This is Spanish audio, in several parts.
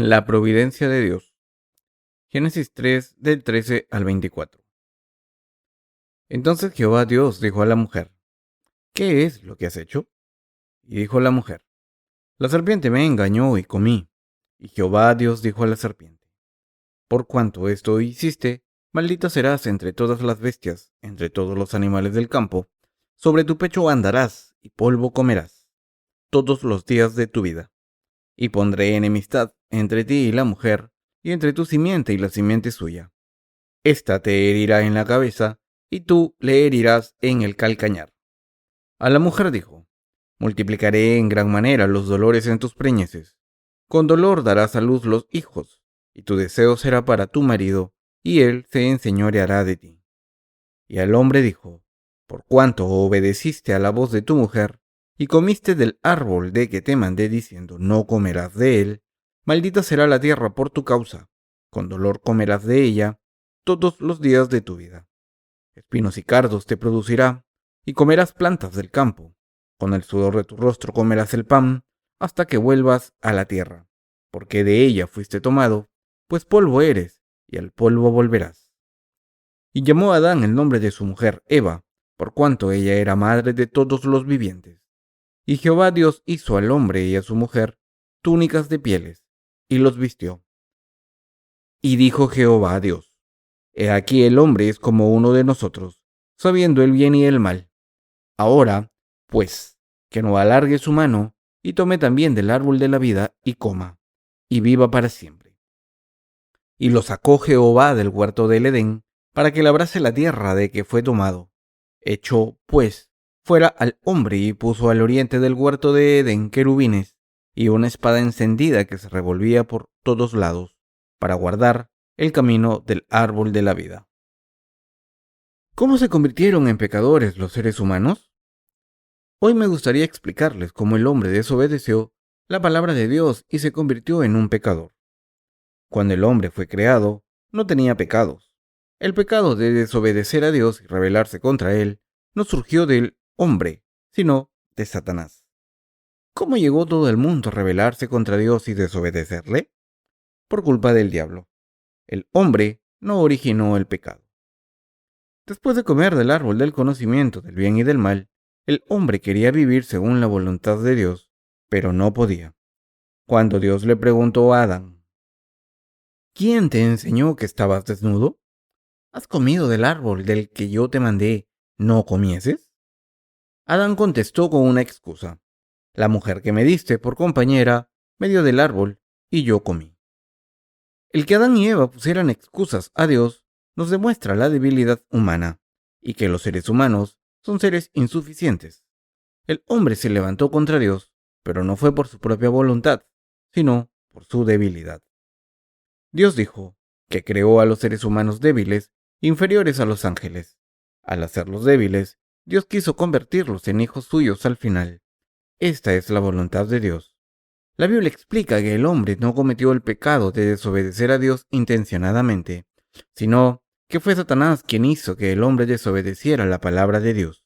La providencia de Dios. Génesis 3, del 13 al 24. Entonces Jehová Dios dijo a la mujer: ¿Qué es lo que has hecho? Y dijo la mujer: La serpiente me engañó y comí. Y Jehová Dios dijo a la serpiente: Por cuanto esto hiciste, maldita serás entre todas las bestias, entre todos los animales del campo. Sobre tu pecho andarás y polvo comerás todos los días de tu vida. Y pondré enemistad entre ti y la mujer, y entre tu simiente y la simiente suya. Esta te herirá en la cabeza, y tú le herirás en el calcañar. A la mujer dijo: Multiplicaré en gran manera los dolores en tus preñeces. Con dolor darás a luz los hijos, y tu deseo será para tu marido, y él se enseñoreará de ti. Y al hombre dijo: Por cuanto obedeciste a la voz de tu mujer, y comiste del árbol de que te mandé diciendo: No comerás de él, maldita será la tierra por tu causa, con dolor comerás de ella todos los días de tu vida. Espinos y cardos te producirá, y comerás plantas del campo. Con el sudor de tu rostro comerás el pan, hasta que vuelvas a la tierra, porque de ella fuiste tomado, pues polvo eres, y al polvo volverás. Y llamó a Adán el nombre de su mujer Eva, por cuanto ella era madre de todos los vivientes. Y Jehová Dios hizo al hombre y a su mujer túnicas de pieles, y los vistió. Y dijo Jehová a Dios: He aquí el hombre es como uno de nosotros, sabiendo el bien y el mal. Ahora, pues, que no alargue su mano, y tome también del árbol de la vida, y coma, y viva para siempre. Y lo sacó Jehová del huerto del Edén, para que labrase la tierra de que fue tomado. Echó, pues, fuera al hombre, y puso al oriente del huerto de Edén querubines, y una espada encendida que se revolvía por todos lados, para guardar el camino del árbol de la vida. ¿Cómo se convirtieron en pecadores los seres humanos? Hoy me gustaría explicarles cómo el hombre desobedeció la palabra de Dios y se convirtió en un pecador. Cuando el hombre fue creado, no tenía pecados. El pecado de desobedecer a Dios y rebelarse contra él no surgió del hombre, sino de Satanás. ¿Cómo llegó todo el mundo a rebelarse contra Dios y desobedecerle? Por culpa del diablo. El hombre no originó el pecado. Después de comer del árbol del conocimiento del bien y del mal, el hombre quería vivir según la voluntad de Dios, pero no podía. Cuando Dios le preguntó a Adán: ¿Quién te enseñó que estabas desnudo? ¿Has comido del árbol del que yo te mandé no comieses? Adán contestó con una excusa: La mujer que me diste por compañera me dio del árbol y yo comí. El que Adán y Eva pusieran excusas a Dios nos demuestra la debilidad humana y que los seres humanos son seres insuficientes. El hombre se levantó contra Dios, pero no fue por su propia voluntad, sino por su debilidad. Dios dijo que creó a los seres humanos débiles, inferiores a los ángeles. Al hacerlos débiles, Dios quiso convertirlos en hijos suyos al final. Esta es la voluntad de Dios. La Biblia explica que el hombre no cometió el pecado de desobedecer a Dios intencionadamente, sino que fue Satanás quien hizo que el hombre desobedeciera la palabra de Dios.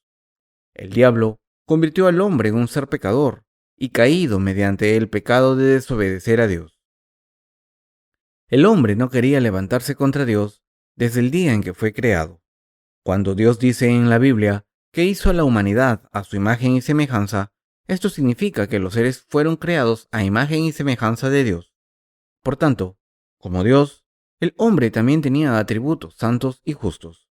El diablo convirtió al hombre en un ser pecador y caído mediante el pecado de desobedecer a Dios. El hombre no quería levantarse contra Dios desde el día en que fue creado. Cuando Dios dice en la Biblia que hizo a la humanidad a su imagen y semejanza, esto significa que los seres fueron creados a imagen y semejanza de Dios. Por tanto, como Dios, el hombre también tenía atributos santos y justos.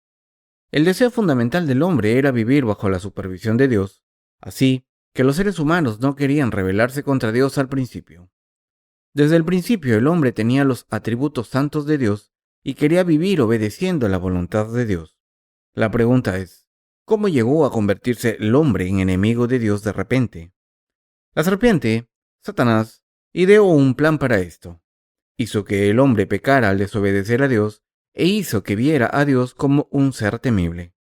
El deseo fundamental del hombre era vivir bajo la supervisión de Dios, así que los seres humanos no querían rebelarse contra Dios al principio. Desde el principio el hombre tenía los atributos santos de Dios y quería vivir obedeciendo a la voluntad de Dios. La pregunta es: ¿cómo llegó a convertirse el hombre en enemigo de Dios de repente? La serpiente, Satanás, ideó un plan para esto. Hizo que el hombre pecara al desobedecer a Dios e hizo que viera a Dios como un ser temible.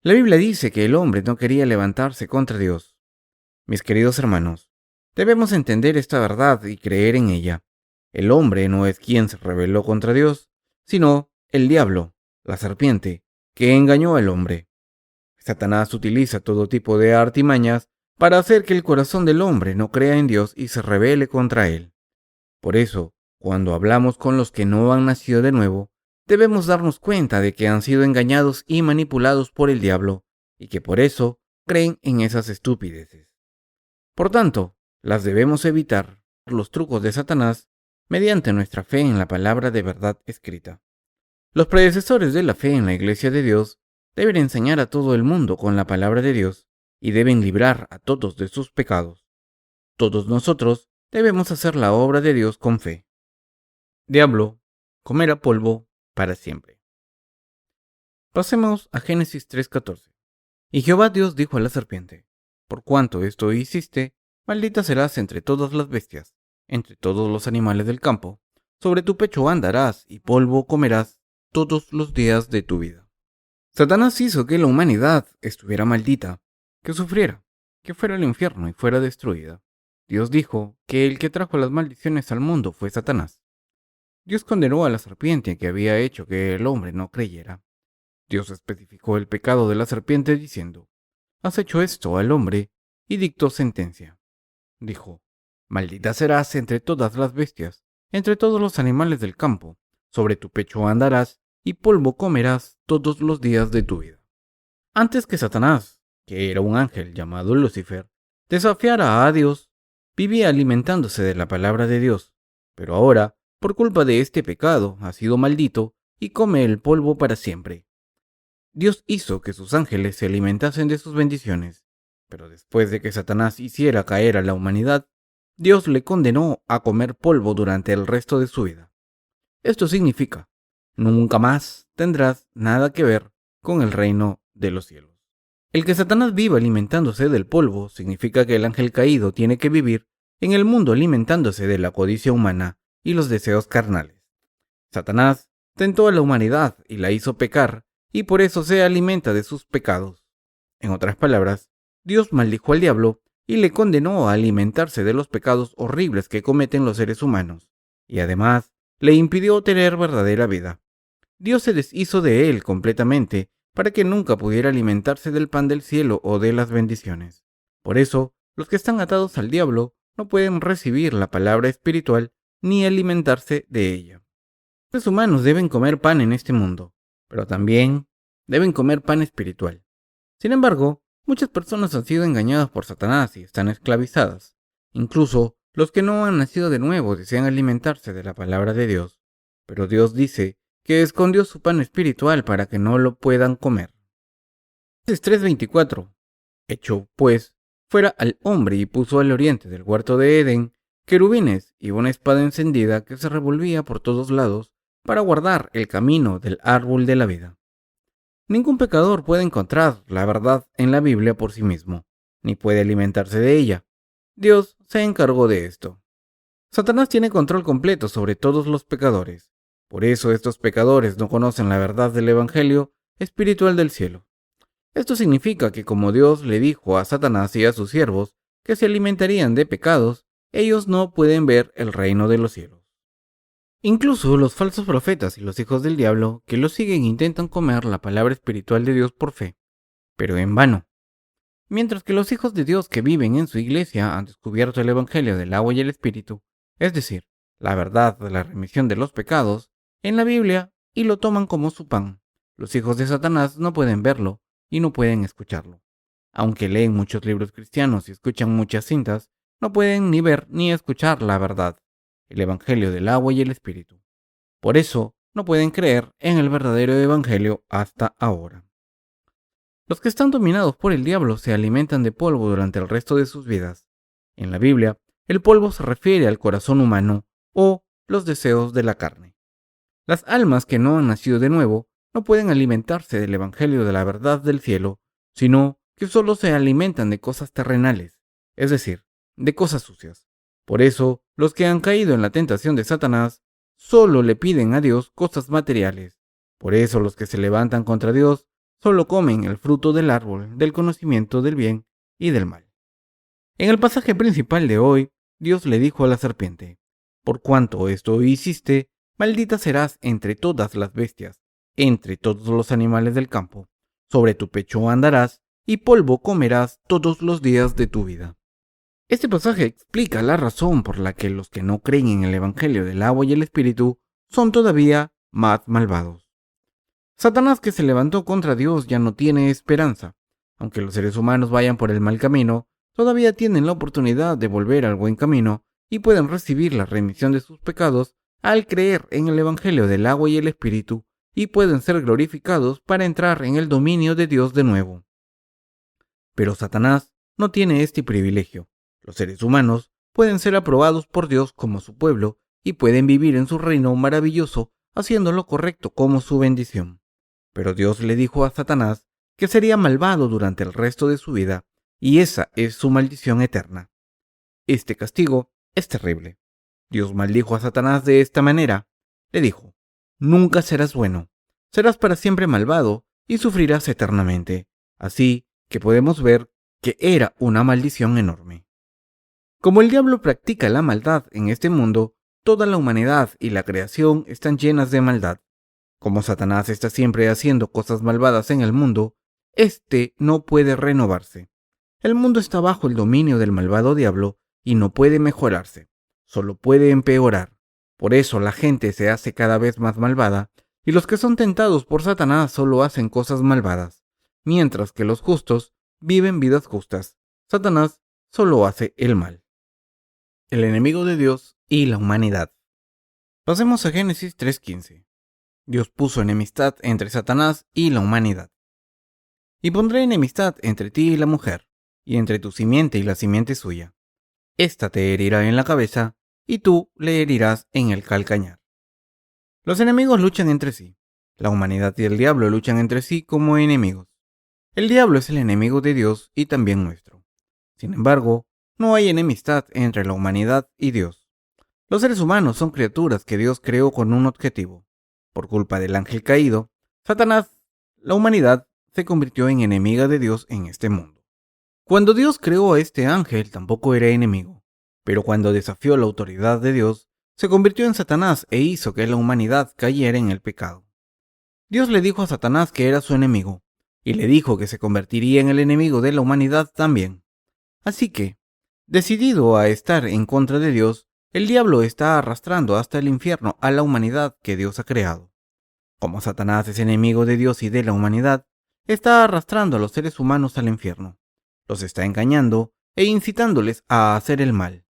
La Biblia dice que el hombre no quería levantarse contra Dios. Mis queridos hermanos, debemos entender esta verdad y creer en ella. El hombre no es quien se rebeló contra Dios, sino el diablo, la serpiente, que engañó al hombre. Satanás utiliza todo tipo de artimañas para hacer que el corazón del hombre no crea en Dios y se rebele contra él. Por eso, Cuando hablamos con los que no han nacido de nuevo, debemos darnos cuenta de que han sido engañados y manipulados por el diablo y que por eso creen en esas estupideces. Por tanto, las debemos evitar los trucos de Satanás mediante nuestra fe en la palabra de verdad escrita. Los predecesores de la fe en la Iglesia de Dios deben enseñar a todo el mundo con la palabra de Dios y deben librar a todos de sus pecados. Todos nosotros debemos hacer la obra de Dios con fe. Diablo, comerá polvo para siempre. Pasemos a Génesis 3:14. Y Jehová Dios dijo a la serpiente: por cuanto esto hiciste, maldita serás entre todas las bestias, entre todos los animales del campo. Sobre tu pecho andarás y polvo comerás todos los días de tu vida. Satanás hizo que la humanidad estuviera maldita, que sufriera, que fuera al infierno y fuera destruida. Dios dijo que el que trajo las maldiciones al mundo fue Satanás. Dios condenó a la serpiente que había hecho que el hombre no creyera. Dios especificó el pecado de la serpiente diciendo: has hecho esto al hombre, y dictó sentencia. Dijo: maldita serás entre todas las bestias, entre todos los animales del campo, sobre tu pecho andarás, y polvo comerás todos los días de tu vida. Antes que Satanás, que era un ángel llamado Lucifer, desafiara a Dios, vivía alimentándose de la palabra de Dios, pero ahora, por culpa de este pecado, ha sido maldito y come el polvo para siempre. Dios hizo que sus ángeles se alimentasen de sus bendiciones, pero después de que Satanás hiciera caer a la humanidad, Dios le condenó a comer polvo durante el resto de su vida. Esto significa: nunca más tendrás nada que ver con el reino de los cielos. El que Satanás viva alimentándose del polvo significa que el ángel caído tiene que vivir en el mundo alimentándose de la codicia humana y los deseos carnales. Satanás tentó a la humanidad y la hizo pecar, y por eso se alimenta de sus pecados. En otras palabras, Dios maldijo al diablo y le condenó a alimentarse de los pecados horribles que cometen los seres humanos, y además le impidió tener verdadera vida. Dios se deshizo de él completamente para que nunca pudiera alimentarse del pan del cielo o de las bendiciones. Por eso, los que están atados al diablo no pueden recibir la palabra espiritual ni alimentarse de ella. Los humanos deben comer pan en este mundo, pero también deben comer pan espiritual. Sin embargo, muchas personas han sido engañadas por Satanás y están esclavizadas. Incluso los que no han nacido de nuevo desean alimentarse de la palabra de Dios, pero Dios dice que escondió su pan espiritual para que no lo puedan comer. Génesis 3:24. Echó, pues, fuera al hombre y puso al oriente del huerto de Edén querubines y una espada encendida que se revolvía por todos lados para guardar el camino del árbol de la vida. Ningún pecador puede encontrar la verdad en la Biblia por sí mismo, ni puede alimentarse de ella. Dios se encargó de esto. Satanás tiene control completo sobre todos los pecadores. Por eso estos pecadores no conocen la verdad del Evangelio espiritual del cielo. Esto significa que como Dios le dijo a Satanás y a sus siervos que se alimentarían de pecados, ellos no pueden ver el reino de los cielos. Incluso los falsos profetas y los hijos del diablo que los siguen intentan comer la palabra espiritual de Dios por fe, pero en vano. Mientras que los hijos de Dios que viven en su iglesia han descubierto el Evangelio del agua y el Espíritu, es decir, la verdad de la remisión de los pecados, en la Biblia y lo toman como su pan, los hijos de Satanás no pueden verlo y no pueden escucharlo. Aunque leen muchos libros cristianos y escuchan muchas cintas, no pueden ni ver ni escuchar la verdad, el Evangelio del agua y el Espíritu. Por eso no pueden creer en el verdadero Evangelio hasta ahora. Los que están dominados por el diablo se alimentan de polvo durante el resto de sus vidas. En la Biblia, el polvo se refiere al corazón humano o los deseos de la carne. Las almas que no han nacido de nuevo no pueden alimentarse del Evangelio de la verdad del cielo, sino que solo se alimentan de cosas terrenales, es decir, de cosas sucias. Por eso, los que han caído en la tentación de Satanás solo le piden a Dios cosas materiales. Por eso los que se levantan contra Dios solo comen el fruto del árbol del conocimiento del bien y del mal. En el pasaje principal de hoy, Dios le dijo a la serpiente: por cuanto esto hiciste, maldita serás entre todas las bestias, entre todos los animales del campo. Sobre tu pecho andarás y polvo comerás todos los días de tu vida. Este pasaje explica la razón por la que los que no creen en el Evangelio del agua y el Espíritu son todavía más malvados. Satanás, que se levantó contra Dios, ya no tiene esperanza. Aunque los seres humanos vayan por el mal camino, todavía tienen la oportunidad de volver al buen camino y pueden recibir la remisión de sus pecados al creer en el Evangelio del agua y el Espíritu, y pueden ser glorificados para entrar en el dominio de Dios de nuevo. Pero Satanás no tiene este privilegio. Los seres humanos pueden ser aprobados por Dios como su pueblo y pueden vivir en su reino maravilloso haciendo lo correcto como su bendición. Pero Dios le dijo a Satanás que sería malvado durante el resto de su vida, y esa es su maldición eterna. Este castigo es terrible. Dios maldijo a Satanás de esta manera. Le dijo: nunca serás bueno, serás para siempre malvado y sufrirás eternamente. Así que podemos ver que era una maldición enorme. Como el diablo practica la maldad en este mundo, toda la humanidad y la creación están llenas de maldad. Como Satanás está siempre haciendo cosas malvadas en el mundo, éste no puede renovarse. El mundo está bajo el dominio del malvado diablo y no puede mejorarse, solo puede empeorar. Por eso la gente se hace cada vez más malvada y los que son tentados por Satanás solo hacen cosas malvadas, mientras que los justos viven vidas justas. Satanás solo hace el mal. El enemigo de Dios y la humanidad. Pasemos a Génesis 3:15. Dios puso enemistad entre Satanás y la humanidad. Y pondré enemistad entre ti y la mujer, y entre tu simiente y la simiente suya. Esta te herirá en la cabeza, y tú le herirás en el calcañar. Los enemigos luchan entre sí. La humanidad y el diablo luchan entre sí como enemigos. El diablo es el enemigo de Dios y también nuestro. Sin embargo, no hay enemistad entre la humanidad y Dios. Los seres humanos son criaturas que Dios creó con un objetivo. Por culpa del ángel caído, Satanás, la humanidad, se convirtió en enemiga de Dios en este mundo. Cuando Dios creó a este ángel, tampoco era enemigo, pero cuando desafió la autoridad de Dios, se convirtió en Satanás e hizo que la humanidad cayera en el pecado. Dios le dijo a Satanás que era su enemigo, y le dijo que se convertiría en el enemigo de la humanidad también. Así que, decidido a estar en contra de Dios, el diablo está arrastrando hasta el infierno a la humanidad que Dios ha creado. Como Satanás es enemigo de Dios y de la humanidad, está arrastrando a los seres humanos al infierno. Los está engañando e incitándoles a hacer el mal.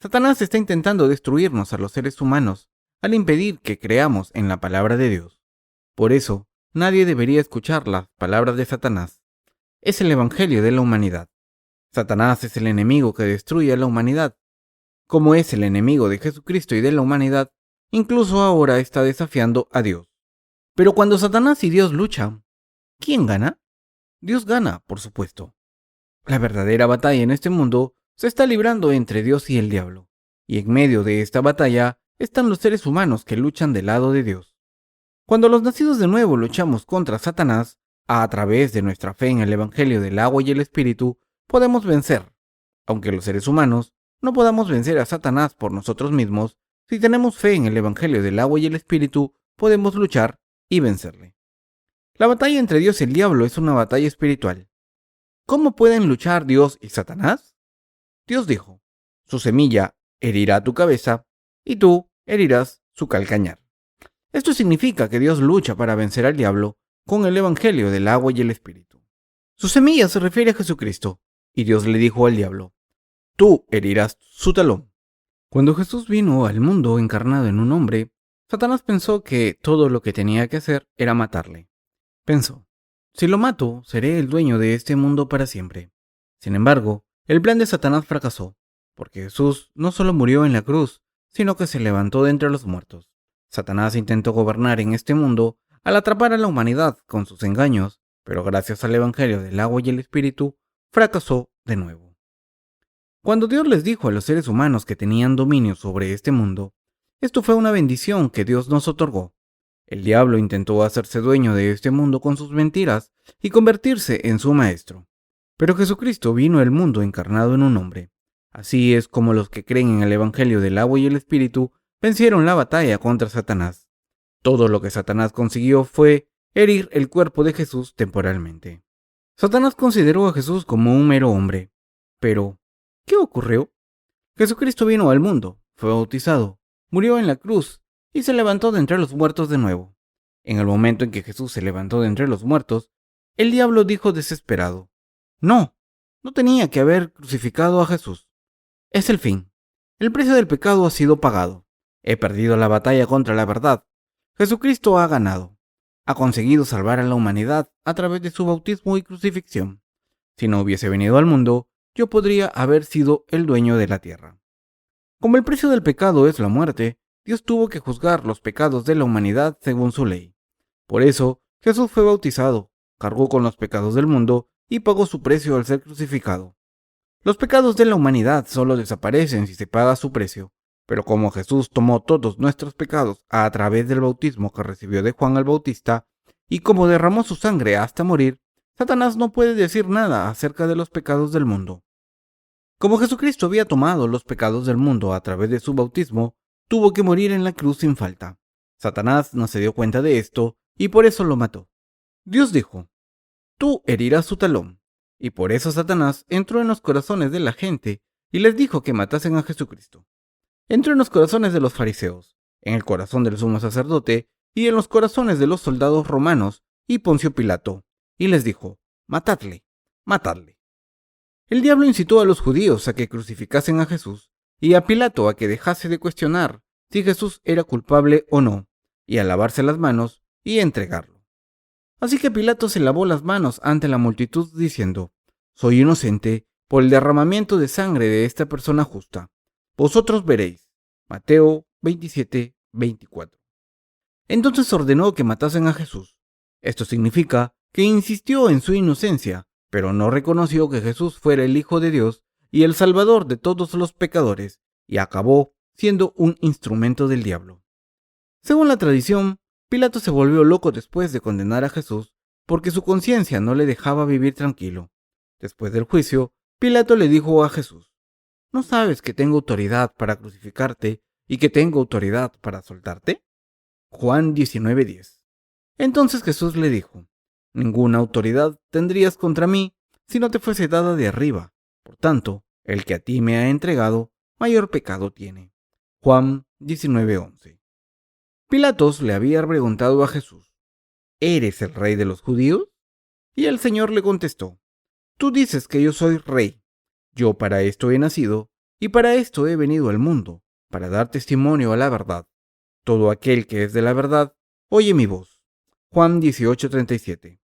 Satanás está intentando destruirnos a los seres humanos al impedir que creamos en la palabra de Dios. Por eso, nadie debería escuchar las palabras de Satanás. Es el evangelio de la humanidad. Satanás es el enemigo que destruye a la humanidad. Como es el enemigo de Jesucristo y de la humanidad, incluso ahora está desafiando a Dios. Pero cuando Satanás y Dios luchan, ¿quién gana? Dios gana, por supuesto. La verdadera batalla en este mundo se está librando entre Dios y el diablo, y en medio de esta batalla están los seres humanos que luchan del lado de Dios. Cuando los nacidos de nuevo luchamos contra Satanás, a través de nuestra fe en el Evangelio del agua y el Espíritu, podemos vencer. Aunque los seres humanos no podamos vencer a Satanás por nosotros mismos, si tenemos fe en el Evangelio del agua y el Espíritu, podemos luchar y vencerle. La batalla entre Dios y el diablo es una batalla espiritual. ¿Cómo pueden luchar Dios y Satanás? Dios dijo: su semilla herirá tu cabeza y tú herirás su calcañar. Esto significa que Dios lucha para vencer al diablo con el Evangelio del agua y el Espíritu. Su semilla se refiere a Jesucristo, y Dios le dijo al diablo: tú herirás su talón. Cuando Jesús vino al mundo encarnado en un hombre, Satanás pensó que todo lo que tenía que hacer era matarle. Pensó: si lo mato, seré el dueño de este mundo para siempre. Sin embargo, el plan de Satanás fracasó, porque Jesús no solo murió en la cruz, sino que se levantó de entre los muertos. Satanás intentó gobernar en este mundo al atrapar a la humanidad con sus engaños, pero gracias al Evangelio del agua y el Espíritu, fracasó de nuevo. Cuando Dios les dijo a los seres humanos que tenían dominio sobre este mundo, esto fue una bendición que Dios nos otorgó. El diablo intentó hacerse dueño de este mundo con sus mentiras y convertirse en su maestro. Pero Jesucristo vino al mundo encarnado en un hombre. Así es como los que creen en el Evangelio del agua y el Espíritu vencieron la batalla contra Satanás. Todo lo que Satanás consiguió fue herir el cuerpo de Jesús temporalmente. Satanás consideró a Jesús como un mero hombre. Pero, ¿Qué ocurrió? Jesucristo vino al mundo, fue bautizado, murió en la cruz y se levantó de entre los muertos de nuevo. En el momento en que Jesús se levantó de entre los muertos, el diablo dijo desesperado: No, no tenía que haber crucificado a Jesús. Es el fin. El precio del pecado ha sido pagado. He perdido la batalla contra la verdad. Jesucristo ha ganado. Ha conseguido salvar a la humanidad a través de su bautismo y crucifixión. Si no hubiese venido al mundo, yo podría haber sido el dueño de la tierra. Como el precio del pecado es la muerte, Dios tuvo que juzgar los pecados de la humanidad según su ley. Por eso, Jesús fue bautizado, cargó con los pecados del mundo y pagó su precio al ser crucificado. Los pecados de la humanidad solo desaparecen si se paga su precio, pero como Jesús tomó todos nuestros pecados a través del bautismo que recibió de Juan el Bautista, y como derramó su sangre hasta morir, Satanás no puede decir nada acerca de los pecados del mundo. Como Jesucristo había tomado los pecados del mundo a través de su bautismo, tuvo que morir en la cruz sin falta. Satanás no se dio cuenta de esto y por eso lo mató. Dios dijo: Tú herirás su talón. Y por eso Satanás entró en los corazones de la gente y les dijo que matasen a Jesucristo. Entró en los corazones de los fariseos, en el corazón del sumo sacerdote y en los corazones de los soldados romanos y Poncio Pilato, y les dijo: Matadle, matadle. El diablo incitó a los judíos a que crucificasen a Jesús y a Pilato a que dejase de cuestionar si Jesús era culpable o no, y a lavarse las manos y entregarlo. Así que Pilato se lavó las manos ante la multitud diciendo: Soy inocente por el derramamiento de sangre de esta persona justa. Vosotros veréis. Mateo 27:24. Entonces ordenó que matasen a Jesús. Esto significa que insistió en su inocencia, pero no reconoció que Jesús fuera el Hijo de Dios y el Salvador de todos los pecadores, y acabó siendo un instrumento del diablo. Según la tradición, Pilato se volvió loco después de condenar a Jesús porque su conciencia no le dejaba vivir tranquilo. Después del juicio, Pilato le dijo a Jesús: ¿No sabes que tengo autoridad para crucificarte y que tengo autoridad para soltarte? Juan 19:10. Entonces Jesús le dijo: Ninguna autoridad tendrías contra mí si no te fuese dada de arriba. Por tanto, el que a ti me ha entregado, mayor pecado tiene. Juan 19:11. Pilatos le había preguntado a Jesús: ¿Eres el rey de los judíos? Y el Señor le contestó: Tú dices que yo soy rey. Yo para esto he nacido y para esto he venido al mundo, para dar testimonio a la verdad. Todo aquel que es de la verdad, oye mi voz. Juan 18:37.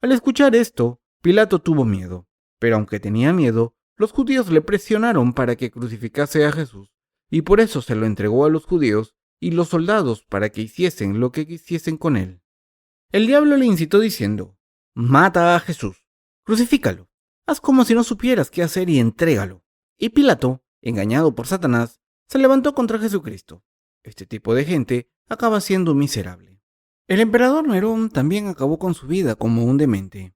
Al escuchar esto, Pilato tuvo miedo, pero aunque tenía miedo, los judíos le presionaron para que crucificase a Jesús, y por eso se lo entregó a los judíos y los soldados para que hiciesen lo que quisiesen con él. El diablo le incitó diciendo: Mata a Jesús, crucifícalo, haz como si no supieras qué hacer y entrégalo. Y Pilato, engañado por Satanás, se levantó contra Jesucristo. Este tipo de gente acaba siendo miserable. El emperador Nerón también acabó con su vida como un demente.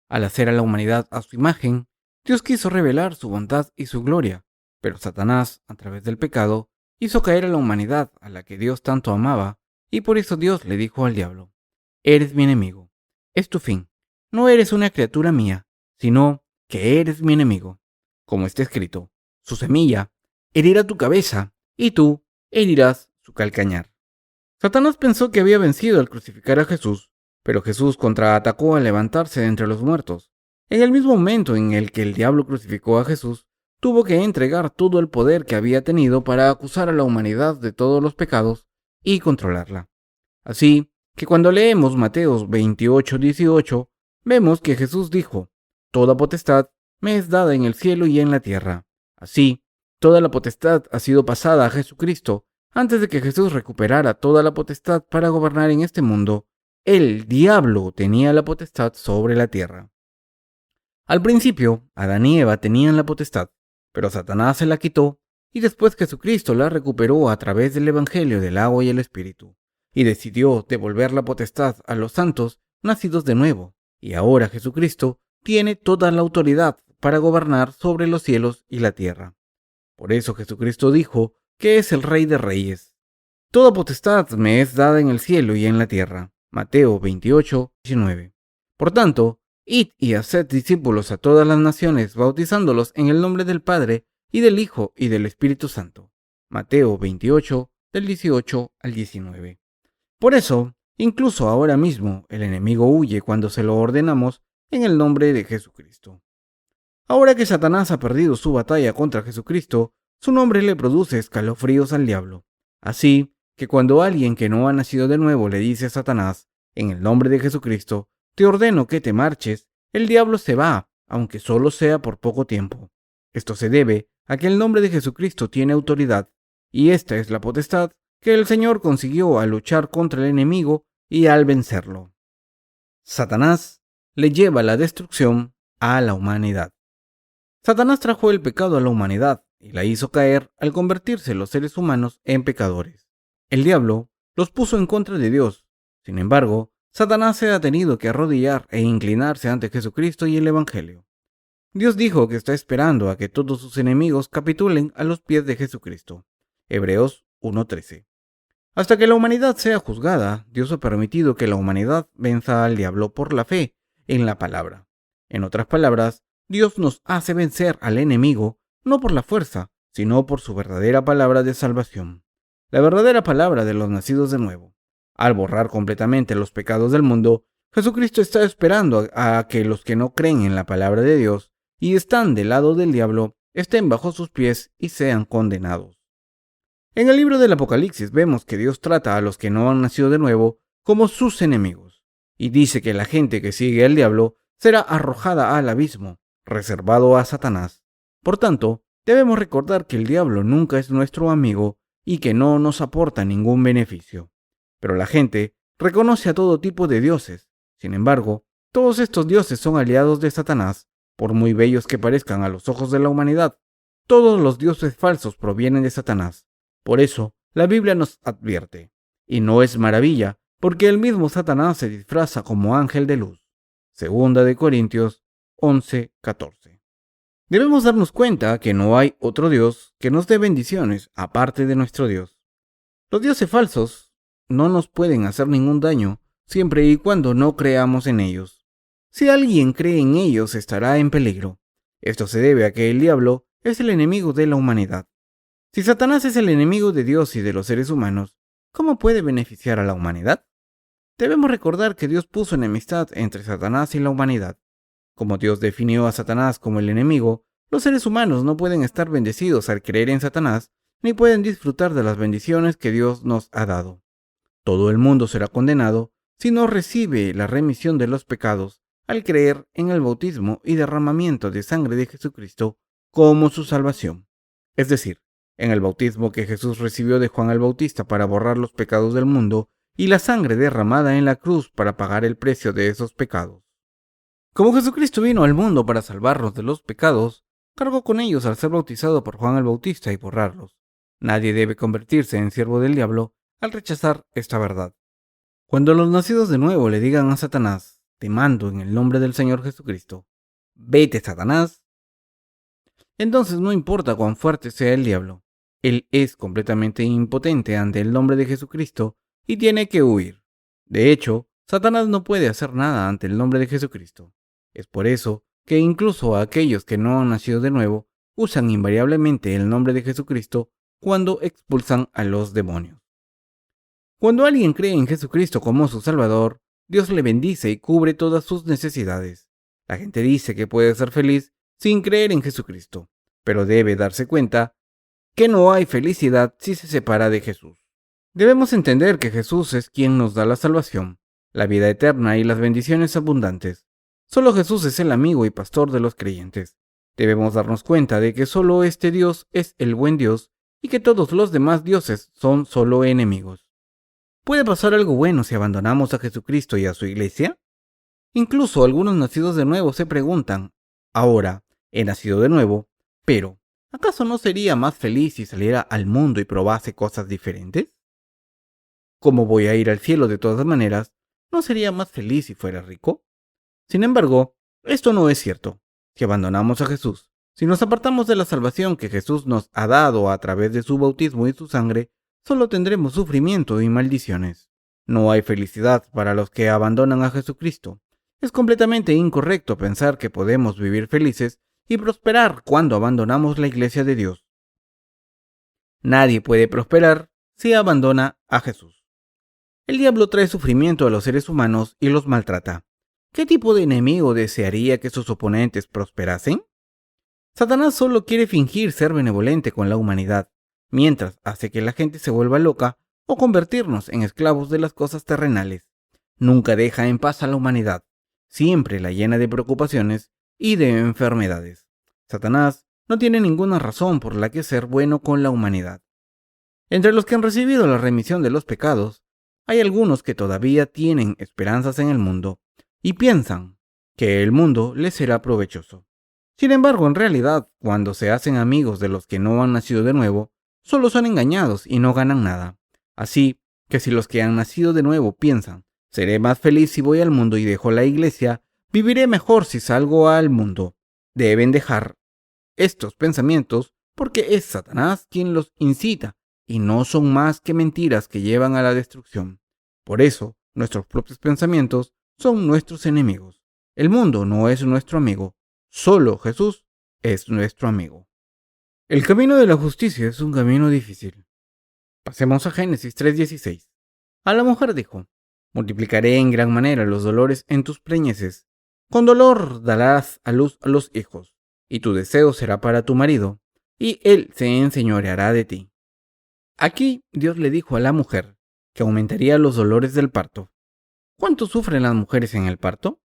Al hacer a la humanidad a su imagen, Dios quiso revelar su bondad y su gloria, pero Satanás, a través del pecado, hizo caer a la humanidad a la que Dios tanto amaba, y por eso Dios le dijo al diablo: Eres mi enemigo, es tu fin, no eres una criatura mía, sino que eres mi enemigo. Como está escrito: su semilla herirá tu cabeza, y tú herirás su calcañar. Satanás pensó que había vencido al crucificar a Jesús, pero Jesús contraatacó al levantarse de entre los muertos. En el mismo momento en el que el diablo crucificó a Jesús, tuvo que entregar todo el poder que había tenido para acusar a la humanidad de todos los pecados y controlarla. Así que cuando leemos Mateo 28:18, vemos que Jesús dijo: Toda potestad me es dada en el cielo y en la tierra. Así, toda la potestad ha sido pasada a Jesucristo. Antes de que Jesús recuperara toda la potestad para gobernar en este mundo, el diablo tenía la potestad sobre la tierra. Al principio, Adán y Eva tenían la potestad, pero Satanás se la quitó y después Jesucristo la recuperó a través del Evangelio del agua y el Espíritu, y decidió devolver la potestad a los santos nacidos de nuevo, y ahora Jesucristo tiene toda la autoridad para gobernar sobre los cielos y la tierra. Por eso Jesucristo dijo que es el Rey de Reyes. Toda potestad me es dada en el cielo y en la tierra. Mateo 28:19. Por tanto, id y haced discípulos a todas las naciones, bautizándolos en el nombre del Padre, y del Hijo, y del Espíritu Santo. Mateo 28, del 18 al 19. Por eso, incluso ahora mismo, el enemigo huye cuando se lo ordenamos en el nombre de Jesucristo. Ahora que Satanás ha perdido su batalla contra Jesucristo, su nombre le produce escalofríos al diablo. Así que cuando alguien que no ha nacido de nuevo le dice a Satanás, en el nombre de Jesucristo, te ordeno que te marches, el diablo se va, aunque solo sea por poco tiempo. Esto se debe a que el nombre de Jesucristo tiene autoridad, y esta es la potestad que el Señor consiguió al luchar contra el enemigo y al vencerlo. Satanás le lleva la destrucción a la humanidad. Satanás trajo el pecado a la humanidad y la hizo caer al convertirse los seres humanos en pecadores. El diablo los puso en contra de Dios. Sin embargo, Satanás se ha tenido que arrodillar e inclinarse ante Jesucristo y el Evangelio. Dios dijo que está esperando a que todos sus enemigos capitulen a los pies de Jesucristo. Hebreos 1:13. Hasta que la humanidad sea juzgada, Dios ha permitido que la humanidad venza al diablo por la fe en la palabra. En otras palabras, Dios nos hace vencer al enemigo no por la fuerza, sino por su verdadera palabra de salvación. La verdadera palabra de los nacidos de nuevo. Al borrar completamente los pecados del mundo, Jesucristo está esperando a que los que no creen en la palabra de Dios y están del lado del diablo estén bajo sus pies y sean condenados. En el libro del Apocalipsis vemos que Dios trata a los que no han nacido de nuevo como sus enemigos, y dice que la gente que sigue al diablo será arrojada al abismo, reservado a Satanás. Por tanto, debemos recordar que el diablo nunca es nuestro amigo y que no nos aporta ningún beneficio. Pero la gente reconoce a todo tipo de dioses. Sin embargo, todos estos dioses son aliados de Satanás, por muy bellos que parezcan a los ojos de la humanidad. Todos los dioses falsos provienen de Satanás. Por eso, la Biblia nos advierte. Y no es maravilla, porque el mismo Satanás se disfraza como ángel de luz. Segunda de Corintios 11:14. Debemos darnos cuenta que no hay otro Dios que nos dé bendiciones aparte de nuestro Dios. Los dioses falsos no nos pueden hacer ningún daño siempre y cuando no creamos en ellos. Si alguien cree en ellos, estará en peligro. Esto se debe a que el diablo es el enemigo de la humanidad. Si Satanás es el enemigo de Dios y de los seres humanos, ¿cómo puede beneficiar a la humanidad? Debemos recordar que Dios puso enemistad entre Satanás y la humanidad. Como Dios definió a Satanás como el enemigo, los seres humanos no pueden estar bendecidos al creer en Satanás, ni pueden disfrutar de las bendiciones que Dios nos ha dado. Todo el mundo será condenado si no recibe la remisión de los pecados al creer en el bautismo y derramamiento de sangre de Jesucristo como su salvación. Es decir, en el bautismo que Jesús recibió de Juan el Bautista para borrar los pecados del mundo y la sangre derramada en la cruz para pagar el precio de esos pecados. Como Jesucristo vino al mundo para salvarnos de los pecados, cargó con ellos al ser bautizado por Juan el Bautista y borrarlos. Nadie debe convertirse en siervo del diablo al rechazar esta verdad. Cuando los nacidos de nuevo le digan a Satanás, te mando en el nombre del Señor Jesucristo, vete, Satanás, entonces no importa cuán fuerte sea el diablo, él es completamente impotente ante el nombre de Jesucristo y tiene que huir. De hecho, Satanás no puede hacer nada ante el nombre de Jesucristo. Es por eso que incluso aquellos que no han nacido de nuevo usan invariablemente el nombre de Jesucristo cuando expulsan a los demonios. Cuando alguien cree en Jesucristo como su Salvador, Dios le bendice y cubre todas sus necesidades. La gente dice que puede ser feliz sin creer en Jesucristo, pero debe darse cuenta que no hay felicidad si se separa de Jesús. Debemos entender que Jesús es quien nos da la salvación, la vida eterna y las bendiciones abundantes. Solo Jesús es el amigo y pastor de los creyentes. Debemos darnos cuenta de que solo este Dios es el buen Dios y que todos los demás dioses son solo enemigos. ¿Puede pasar algo bueno si abandonamos a Jesucristo y a su iglesia? Incluso algunos nacidos de nuevo se preguntan, ahora, he nacido de nuevo, pero ¿acaso no sería más feliz si saliera al mundo y probase cosas diferentes? ¿Cómo voy a ir al cielo de todas maneras? ¿No sería más feliz si fuera rico? Sin embargo, esto no es cierto. Si abandonamos a Jesús, si nos apartamos de la salvación que Jesús nos ha dado a través de su bautismo y su sangre, solo tendremos sufrimiento y maldiciones. No hay felicidad para los que abandonan a Jesucristo. Es completamente incorrecto pensar que podemos vivir felices y prosperar cuando abandonamos la iglesia de Dios. Nadie puede prosperar si abandona a Jesús. El diablo trae sufrimiento a los seres humanos y los maltrata. ¿Qué tipo de enemigo desearía que sus oponentes prosperasen? Satanás solo quiere fingir ser benevolente con la humanidad, mientras hace que la gente se vuelva loca o convertirnos en esclavos de las cosas terrenales. Nunca deja en paz a la humanidad, siempre la llena de preocupaciones y de enfermedades. Satanás no tiene ninguna razón por la que ser bueno con la humanidad. Entre los que han recibido la remisión de los pecados, hay algunos que todavía tienen esperanzas en el mundo y piensan que el mundo les será provechoso. Sin embargo, en realidad, cuando se hacen amigos de los que no han nacido de nuevo, solo son engañados y no ganan nada. Así que si los que han nacido de nuevo piensan, seré más feliz si voy al mundo y dejo la iglesia, viviré mejor si salgo al mundo, deben dejar estos pensamientos porque es Satanás quien los incita y no son más que mentiras que llevan a la destrucción. Por eso, nuestros propios pensamientos son nuestros enemigos. El mundo no es nuestro amigo, solo Jesús es nuestro amigo. El camino de la justicia es un camino difícil. Pasemos a Génesis 3:16. A la mujer dijo, multiplicaré en gran manera los dolores en tus preñeces. Con dolor darás a luz a los hijos, y tu deseo será para tu marido, y él se enseñoreará de ti. Aquí Dios le dijo a la mujer que aumentaría los dolores del parto. ¿Cuánto sufren las mujeres en el parto?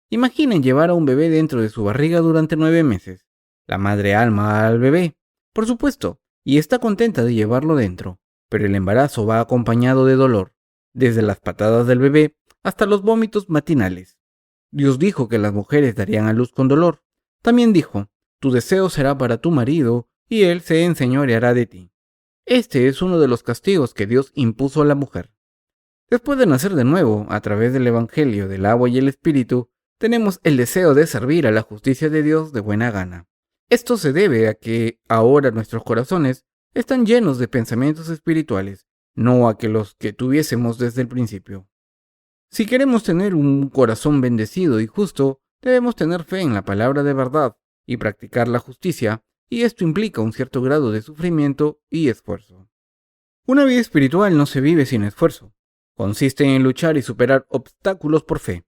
Imaginen llevar a un bebé dentro de su barriga durante 9 meses. La madre ama al bebé, por supuesto, y está contenta de llevarlo dentro, pero el embarazo va acompañado de dolor, desde las patadas del bebé hasta los vómitos matinales. Dios dijo que las mujeres darían a luz con dolor. También dijo, tu deseo será para tu marido, y él se enseñoreará de ti. Este es uno de los castigos que Dios impuso a la mujer. Después de nacer de nuevo, a través del Evangelio del agua y el Espíritu, tenemos el deseo de servir a la justicia de Dios de buena gana. Esto se debe a que ahora nuestros corazones están llenos de pensamientos espirituales, no a que los que tuviésemos desde el principio. Si queremos tener un corazón bendecido y justo, debemos tener fe en la palabra de verdad y practicar la justicia, y esto implica un cierto grado de sufrimiento y esfuerzo. Una vida espiritual no se vive sin esfuerzo. Consiste en luchar y superar obstáculos por fe.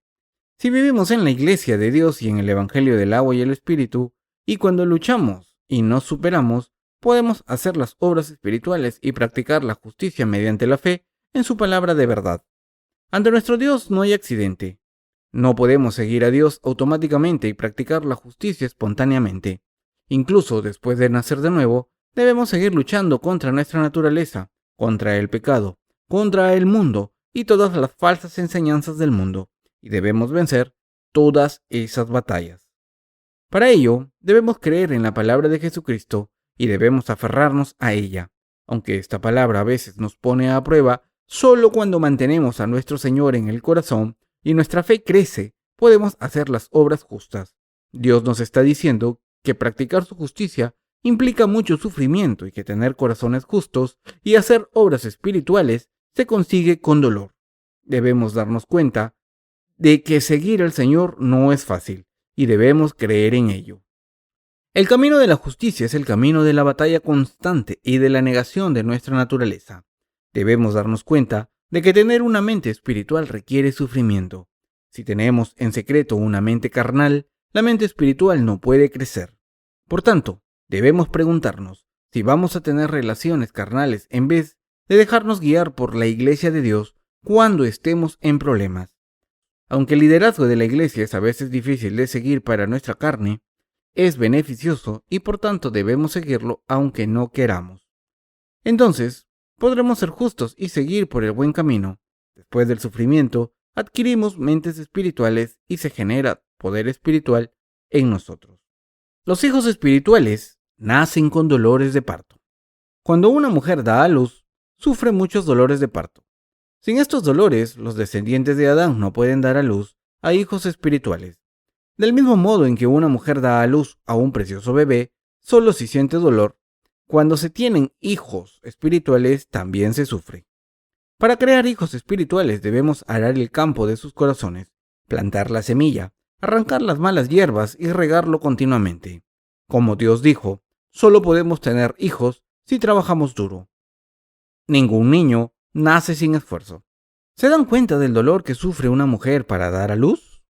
Si vivimos en la iglesia de Dios y en el Evangelio del agua y el Espíritu, y cuando luchamos y nos superamos, podemos hacer las obras espirituales y practicar la justicia mediante la fe en su palabra de verdad. Ante nuestro Dios no hay accidente. No podemos seguir a Dios automáticamente y practicar la justicia espontáneamente. Incluso después de nacer de nuevo, debemos seguir luchando contra nuestra naturaleza, contra el pecado, contra el mundo y todas las falsas enseñanzas del mundo, y debemos vencer todas esas batallas. Para ello, debemos creer en la palabra de Jesucristo y debemos aferrarnos a ella, aunque esta palabra a veces nos pone a prueba. Solo cuando mantenemos a nuestro Señor en el corazón y nuestra fe crece, podemos hacer las obras justas. Dios nos está diciendo que practicar su justicia implica mucho sufrimiento y que tener corazones justos y hacer obras espirituales se consigue con dolor. Debemos darnos cuenta de que seguir al Señor no es fácil y debemos creer en ello. El camino de la justicia es el camino de la batalla constante y de la negación de nuestra naturaleza. Debemos darnos cuenta de que tener una mente espiritual requiere sufrimiento. Si tenemos en secreto una mente carnal, la mente espiritual no puede crecer. Por tanto, debemos preguntarnos si vamos a tener relaciones carnales en vez de dejarnos guiar por la iglesia de Dios cuando estemos en problemas. Aunque el liderazgo de la iglesia es a veces difícil de seguir para nuestra carne, es beneficioso y por tanto debemos seguirlo aunque no queramos. Entonces, podremos ser justos y seguir por el buen camino. Después del sufrimiento, adquirimos mentes espirituales y se genera poder espiritual en nosotros. Los hijos espirituales nacen con dolores de parto. Cuando una mujer da a luz, sufre muchos dolores de parto. Sin estos dolores, los descendientes de Adán no pueden dar a luz a hijos espirituales. Del mismo modo en que una mujer da a luz a un precioso bebé, solo si siente dolor, cuando se tienen hijos espirituales también se sufre. Para crear hijos espirituales debemos arar el campo de sus corazones, plantar la semilla, arrancar las malas hierbas y regarlo continuamente. Como Dios dijo, solo podemos tener hijos si trabajamos duro. Ningún niño nace sin esfuerzo. ¿Se dan cuenta del dolor que sufre una mujer para dar a luz?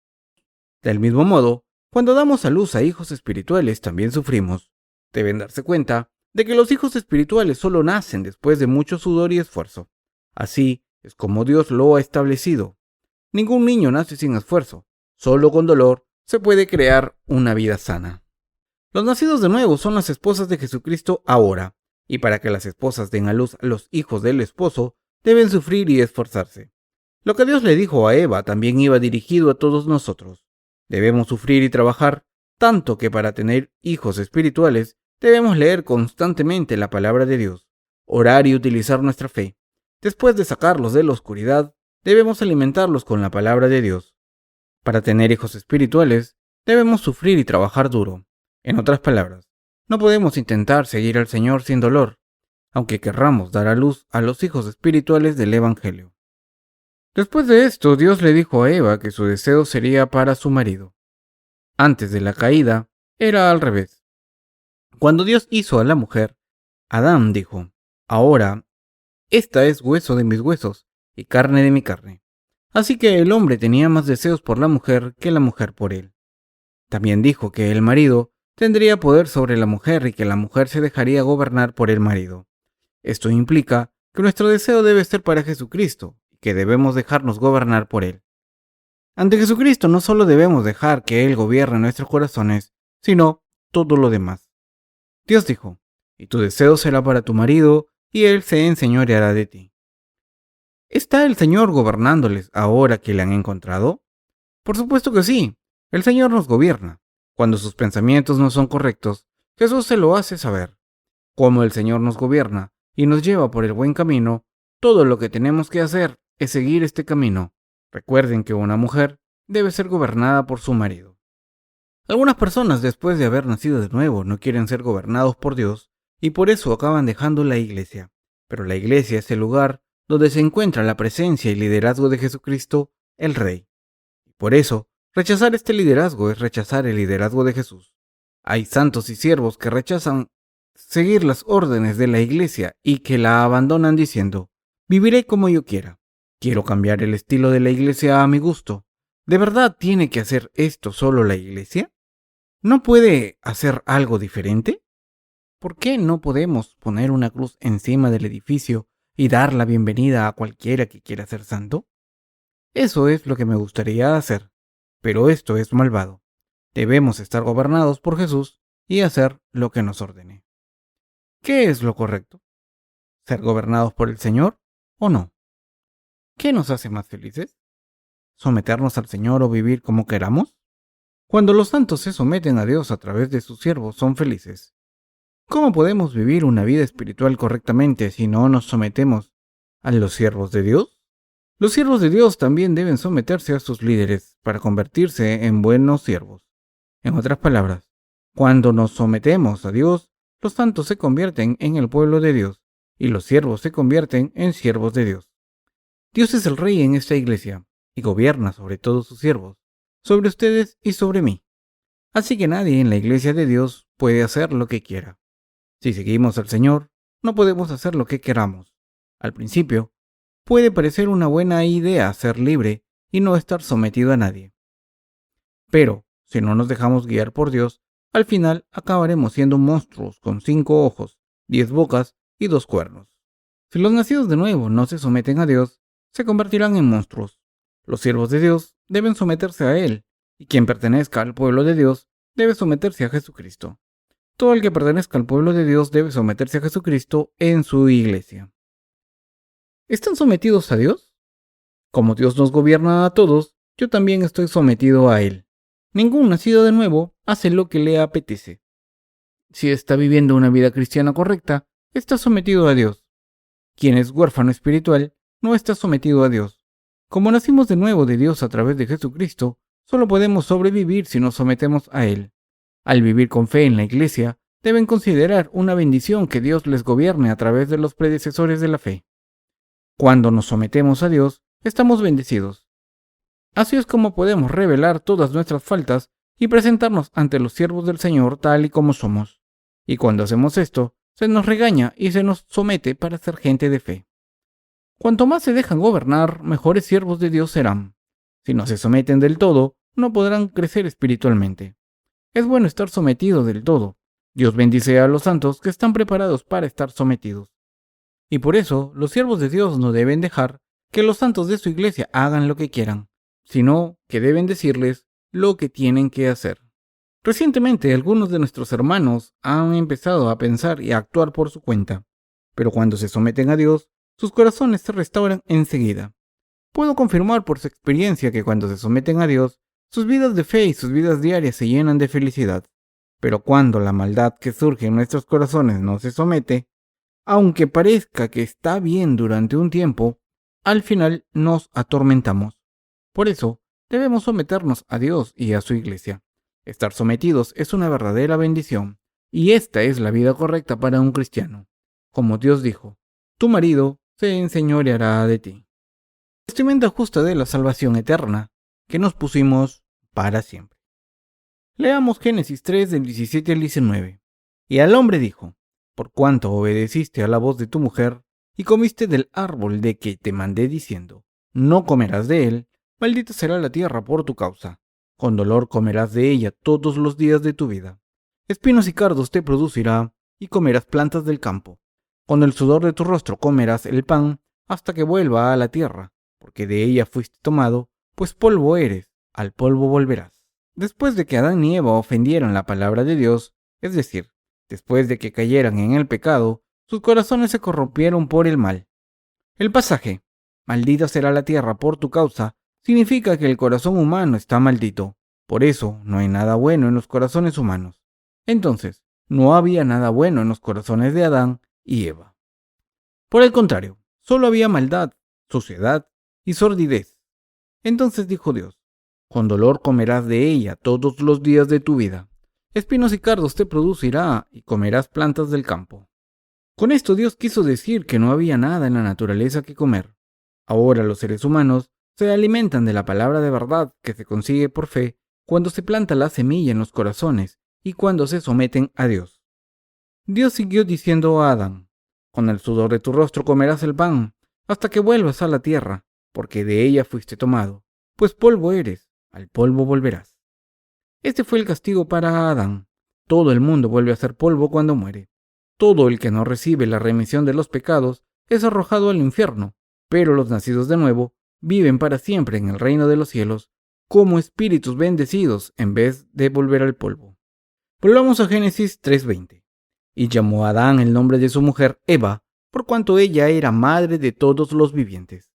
Del mismo modo, cuando damos a luz a hijos espirituales también sufrimos. Deben darse cuenta de que los hijos espirituales solo nacen después de mucho sudor y esfuerzo. Así es como Dios lo ha establecido. Ningún niño nace sin esfuerzo. Solo con dolor se puede crear una vida sana. Los nacidos de nuevo son las esposas de Jesucristo ahora, y para que las esposas den a luz a los hijos del esposo, deben sufrir y esforzarse. Lo que Dios le dijo a Eva también iba dirigido a todos nosotros. Debemos sufrir y trabajar, tanto que para tener hijos espirituales debemos leer constantemente la palabra de Dios, orar y utilizar nuestra fe. Después de sacarlos de la oscuridad, debemos alimentarlos con la palabra de Dios. Para tener hijos espirituales, debemos sufrir y trabajar duro. En otras palabras, no podemos intentar seguir al Señor sin dolor, aunque querramos dar a luz a los hijos espirituales del Evangelio. Después de esto, Dios le dijo a Eva que su deseo sería para su marido. Antes de la caída, era al revés. Cuando Dios hizo a la mujer, Adán dijo, ahora, esta es hueso de mis huesos y carne de mi carne. Así que el hombre tenía más deseos por la mujer que la mujer por él. También dijo que el marido tendría poder sobre la mujer y que la mujer se dejaría gobernar por el marido. Esto implica que nuestro deseo debe ser para Jesucristo y que debemos dejarnos gobernar por Él. Ante Jesucristo no solo debemos dejar que Él gobierne nuestros corazones, sino todo lo demás. Dios dijo, y tu deseo será para tu marido y Él se enseñoreará de ti. ¿Está el Señor gobernándoles ahora que le han encontrado? Por supuesto que sí. El Señor nos gobierna. Cuando sus pensamientos no son correctos, Jesús se lo hace saber. Como el Señor nos gobierna y nos lleva por el buen camino, todo lo que tenemos que hacer es seguir este camino. Recuerden que una mujer debe ser gobernada por su marido. Algunas personas, después de haber nacido de nuevo, no quieren ser gobernados por Dios y por eso acaban dejando la iglesia. Pero la iglesia es el lugar donde se encuentra la presencia y liderazgo de Jesucristo, el Rey. Y por eso, rechazar este liderazgo es rechazar el liderazgo de Jesús. Hay santos y siervos que rechazan seguir las órdenes de la iglesia y que la abandonan diciendo, viviré como yo quiera. Quiero cambiar el estilo de la iglesia a mi gusto. ¿De verdad tiene que hacer esto solo la iglesia? ¿No puede hacer algo diferente? ¿Por qué no podemos poner una cruz encima del edificio y dar la bienvenida a cualquiera que quiera ser santo? Eso es lo que me gustaría hacer, pero esto es malvado. Debemos estar gobernados por Jesús y hacer lo que nos ordene. ¿Qué es lo correcto? ¿Ser gobernados por el Señor o no? ¿Qué nos hace más felices? ¿Someternos al Señor o vivir como queramos? Cuando los santos se someten a Dios a través de sus siervos, son felices. ¿Cómo podemos vivir una vida espiritual correctamente si no nos sometemos a los siervos de Dios? Los siervos de Dios también deben someterse a sus líderes para convertirse en buenos siervos. En otras palabras, cuando nos sometemos a Dios, los santos se convierten en el pueblo de Dios y los siervos se convierten en siervos de Dios. Dios es el Rey en esta iglesia y gobierna sobre todos sus siervos, sobre ustedes y sobre mí. Así que nadie en la iglesia de Dios puede hacer lo que quiera. Si seguimos al Señor, no podemos hacer lo que queramos. Al principio, puede parecer una buena idea ser libre y no estar sometido a nadie. Pero, si no nos dejamos guiar por Dios, al final acabaremos siendo monstruos con 5 ojos, 10 bocas y 2 cuernos. Si los nacidos de nuevo no se someten a Dios, se convertirán en monstruos. Los siervos de Dios deben someterse a Él, y quien pertenezca al pueblo de Dios debe someterse a Jesucristo. Todo el que pertenezca al pueblo de Dios debe someterse a Jesucristo en su iglesia. ¿Están sometidos a Dios? Como Dios nos gobierna a todos, yo también estoy sometido a Él. Ningún nacido de nuevo hace lo que le apetece. Si está viviendo una vida cristiana correcta, está sometido a Dios. Quien es huérfano espiritual no está sometido a Dios. Como nacimos de nuevo de Dios a través de Jesucristo, solo podemos sobrevivir si nos sometemos a Él. Al vivir con fe en la iglesia, deben considerar una bendición que Dios les gobierne a través de los predecesores de la fe. Cuando nos sometemos a Dios, estamos bendecidos. Así es como podemos revelar todas nuestras faltas y presentarnos ante los siervos del Señor tal y como somos. Y cuando hacemos esto, se nos regaña y se nos somete para ser gente de fe. Cuanto más se dejan gobernar, mejores siervos de Dios serán. Si no se someten del todo, no podrán crecer espiritualmente. Es bueno estar sometido del todo. Dios bendice a los santos que están preparados para estar sometidos. Y por eso, los siervos de Dios no deben dejar que los santos de su iglesia hagan lo que quieran, sino que deben decirles lo que tienen que hacer. Recientemente, algunos de nuestros hermanos han empezado a pensar y a actuar por su cuenta, pero cuando se someten a Dios, sus corazones se restauran enseguida. Puedo confirmar por su experiencia que cuando se someten a Dios, sus vidas de fe y sus vidas diarias se llenan de felicidad. Pero cuando la maldad que surge en nuestros corazones no se somete, aunque parezca que está bien durante un tiempo, al final nos atormentamos. Por eso, debemos someternos a Dios y a su iglesia. Estar sometidos es una verdadera bendición, y esta es la vida correcta para un cristiano. Como Dios dijo, tu marido se enseñoreará de ti. Vestimenta justa de la salvación eterna que nos pusimos para siempre. Leamos Génesis 3 del 17 al 19. Y al hombre dijo, por cuanto obedeciste a la voz de tu mujer y comiste del árbol de que te mandé diciendo, no comerás de él, maldita será la tierra por tu causa. Con dolor comerás de ella todos los días de tu vida. Espinos y cardos te producirá y comerás plantas del campo. Con el sudor de tu rostro comerás el pan hasta que vuelva a la tierra, porque de ella fuiste tomado, pues polvo eres, al polvo volverás. Después de que Adán y Eva ofendieron la palabra de Dios, es decir, después de que cayeran en el pecado, sus corazones se corrompieron por el mal. El pasaje, maldita será la tierra por tu causa, significa que el corazón humano está maldito. Por eso no hay nada bueno en los corazones humanos. Entonces, no había nada bueno en los corazones de Adán y Eva. Por el contrario, solo había maldad, suciedad y sordidez. Entonces dijo Dios, con dolor comerás de ella todos los días de tu vida. Espinos y cardos te producirá y comerás plantas del campo. Con esto Dios quiso decir que no había nada en la naturaleza que comer. Ahora los seres humanos se alimentan de la palabra de verdad que se consigue por fe cuando se planta la semilla en los corazones y cuando se someten a Dios. Dios siguió diciendo a Adán, con el sudor de tu rostro comerás el pan hasta que vuelvas a la tierra, porque de ella fuiste tomado, pues polvo eres, al polvo volverás. Este fue el castigo para Adán. Todo el mundo vuelve a ser polvo cuando muere. Todo el que no recibe la remisión de los pecados es arrojado al infierno, pero los nacidos de nuevo viven para siempre en el reino de los cielos como espíritus bendecidos en vez de volver al polvo. Volvamos a Génesis 3:20. Y llamó a Adán el nombre de su mujer Eva, por cuanto ella era madre de todos los vivientes.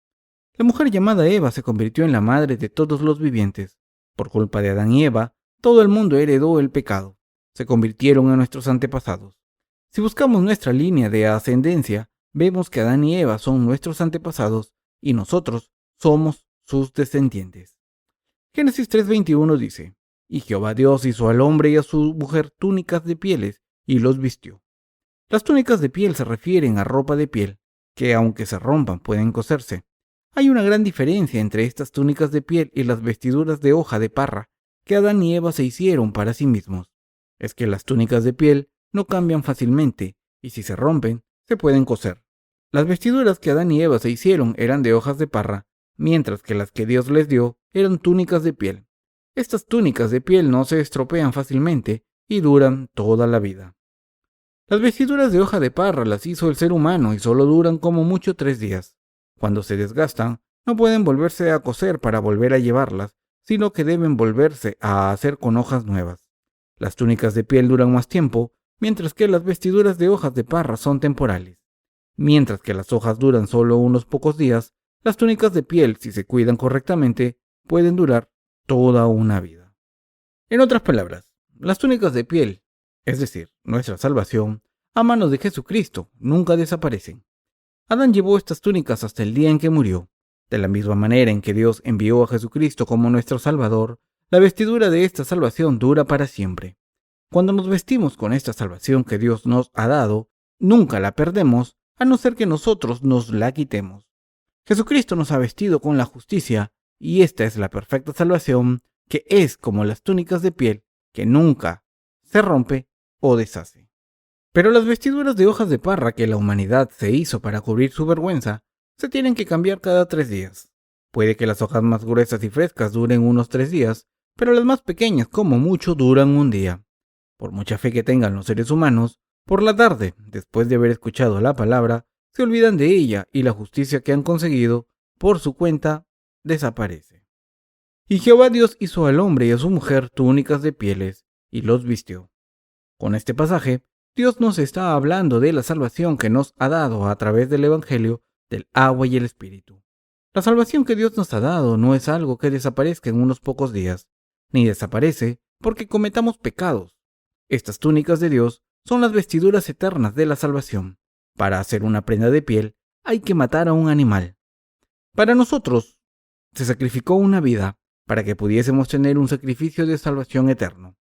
La mujer llamada Eva se convirtió en la madre de todos los vivientes. Por culpa de Adán y Eva, todo el mundo heredó el pecado. Se convirtieron en nuestros antepasados. Si buscamos nuestra línea de ascendencia, vemos que Adán y Eva son nuestros antepasados y nosotros somos sus descendientes. Génesis 3:21 dice, y Jehová Dios hizo al hombre y a su mujer túnicas de pieles y los vistió. Las túnicas de piel se refieren a ropa de piel, que aunque se rompan pueden coserse. Hay una gran diferencia entre estas túnicas de piel y las vestiduras de hoja de parra que Adán y Eva se hicieron para sí mismos. Es que las túnicas de piel no cambian fácilmente y si se rompen, se pueden coser. Las vestiduras que Adán y Eva se hicieron eran de hojas de parra, mientras que las que Dios les dio eran túnicas de piel. Estas túnicas de piel no se estropean fácilmente y duran toda la vida. Las vestiduras de hoja de parra las hizo el ser humano y solo duran como mucho 3 días. Cuando se desgastan, no pueden volverse a coser para volver a llevarlas, sino que deben volverse a hacer con hojas nuevas. Las túnicas de piel duran más tiempo, mientras que las vestiduras de hojas de parra son temporales. Mientras que las hojas duran solo unos pocos días, las túnicas de piel, si se cuidan correctamente, pueden durar toda una vida. En otras palabras, las túnicas de piel, es decir, nuestra salvación, a manos de Jesucristo, nunca desaparecen. Adán llevó estas túnicas hasta el día en que murió. De la misma manera en que Dios envió a Jesucristo como nuestro Salvador, la vestidura de esta salvación dura para siempre. Cuando nos vestimos con esta salvación que Dios nos ha dado, nunca la perdemos, a no ser que nosotros nos la quitemos. Jesucristo nos ha vestido con la justicia, y esta es la perfecta salvación que es como las túnicas de piel que nunca se rompe o deshace. Pero las vestiduras de hojas de parra que la humanidad se hizo para cubrir su vergüenza se tienen que cambiar cada 3 días. Puede que las hojas más gruesas y frescas duren unos 3 días, pero las más pequeñas, como mucho, duran un día. Por mucha fe que tengan los seres humanos, por la tarde, después de haber escuchado la palabra, se olvidan de ella y la justicia que han conseguido por su cuenta desaparece. Y Jehová Dios hizo al hombre y a su mujer túnicas de pieles y los vistió. Con este pasaje, Dios nos está hablando de la salvación que nos ha dado a través del Evangelio del agua y el Espíritu. La salvación que Dios nos ha dado no es algo que desaparezca en unos pocos días, ni desaparece porque cometamos pecados. Estas túnicas de Dios son las vestiduras eternas de la salvación. Para hacer una prenda de piel hay que matar a un animal. Para nosotros se sacrificó una vida para que pudiésemos tener un sacrificio de salvación eterno.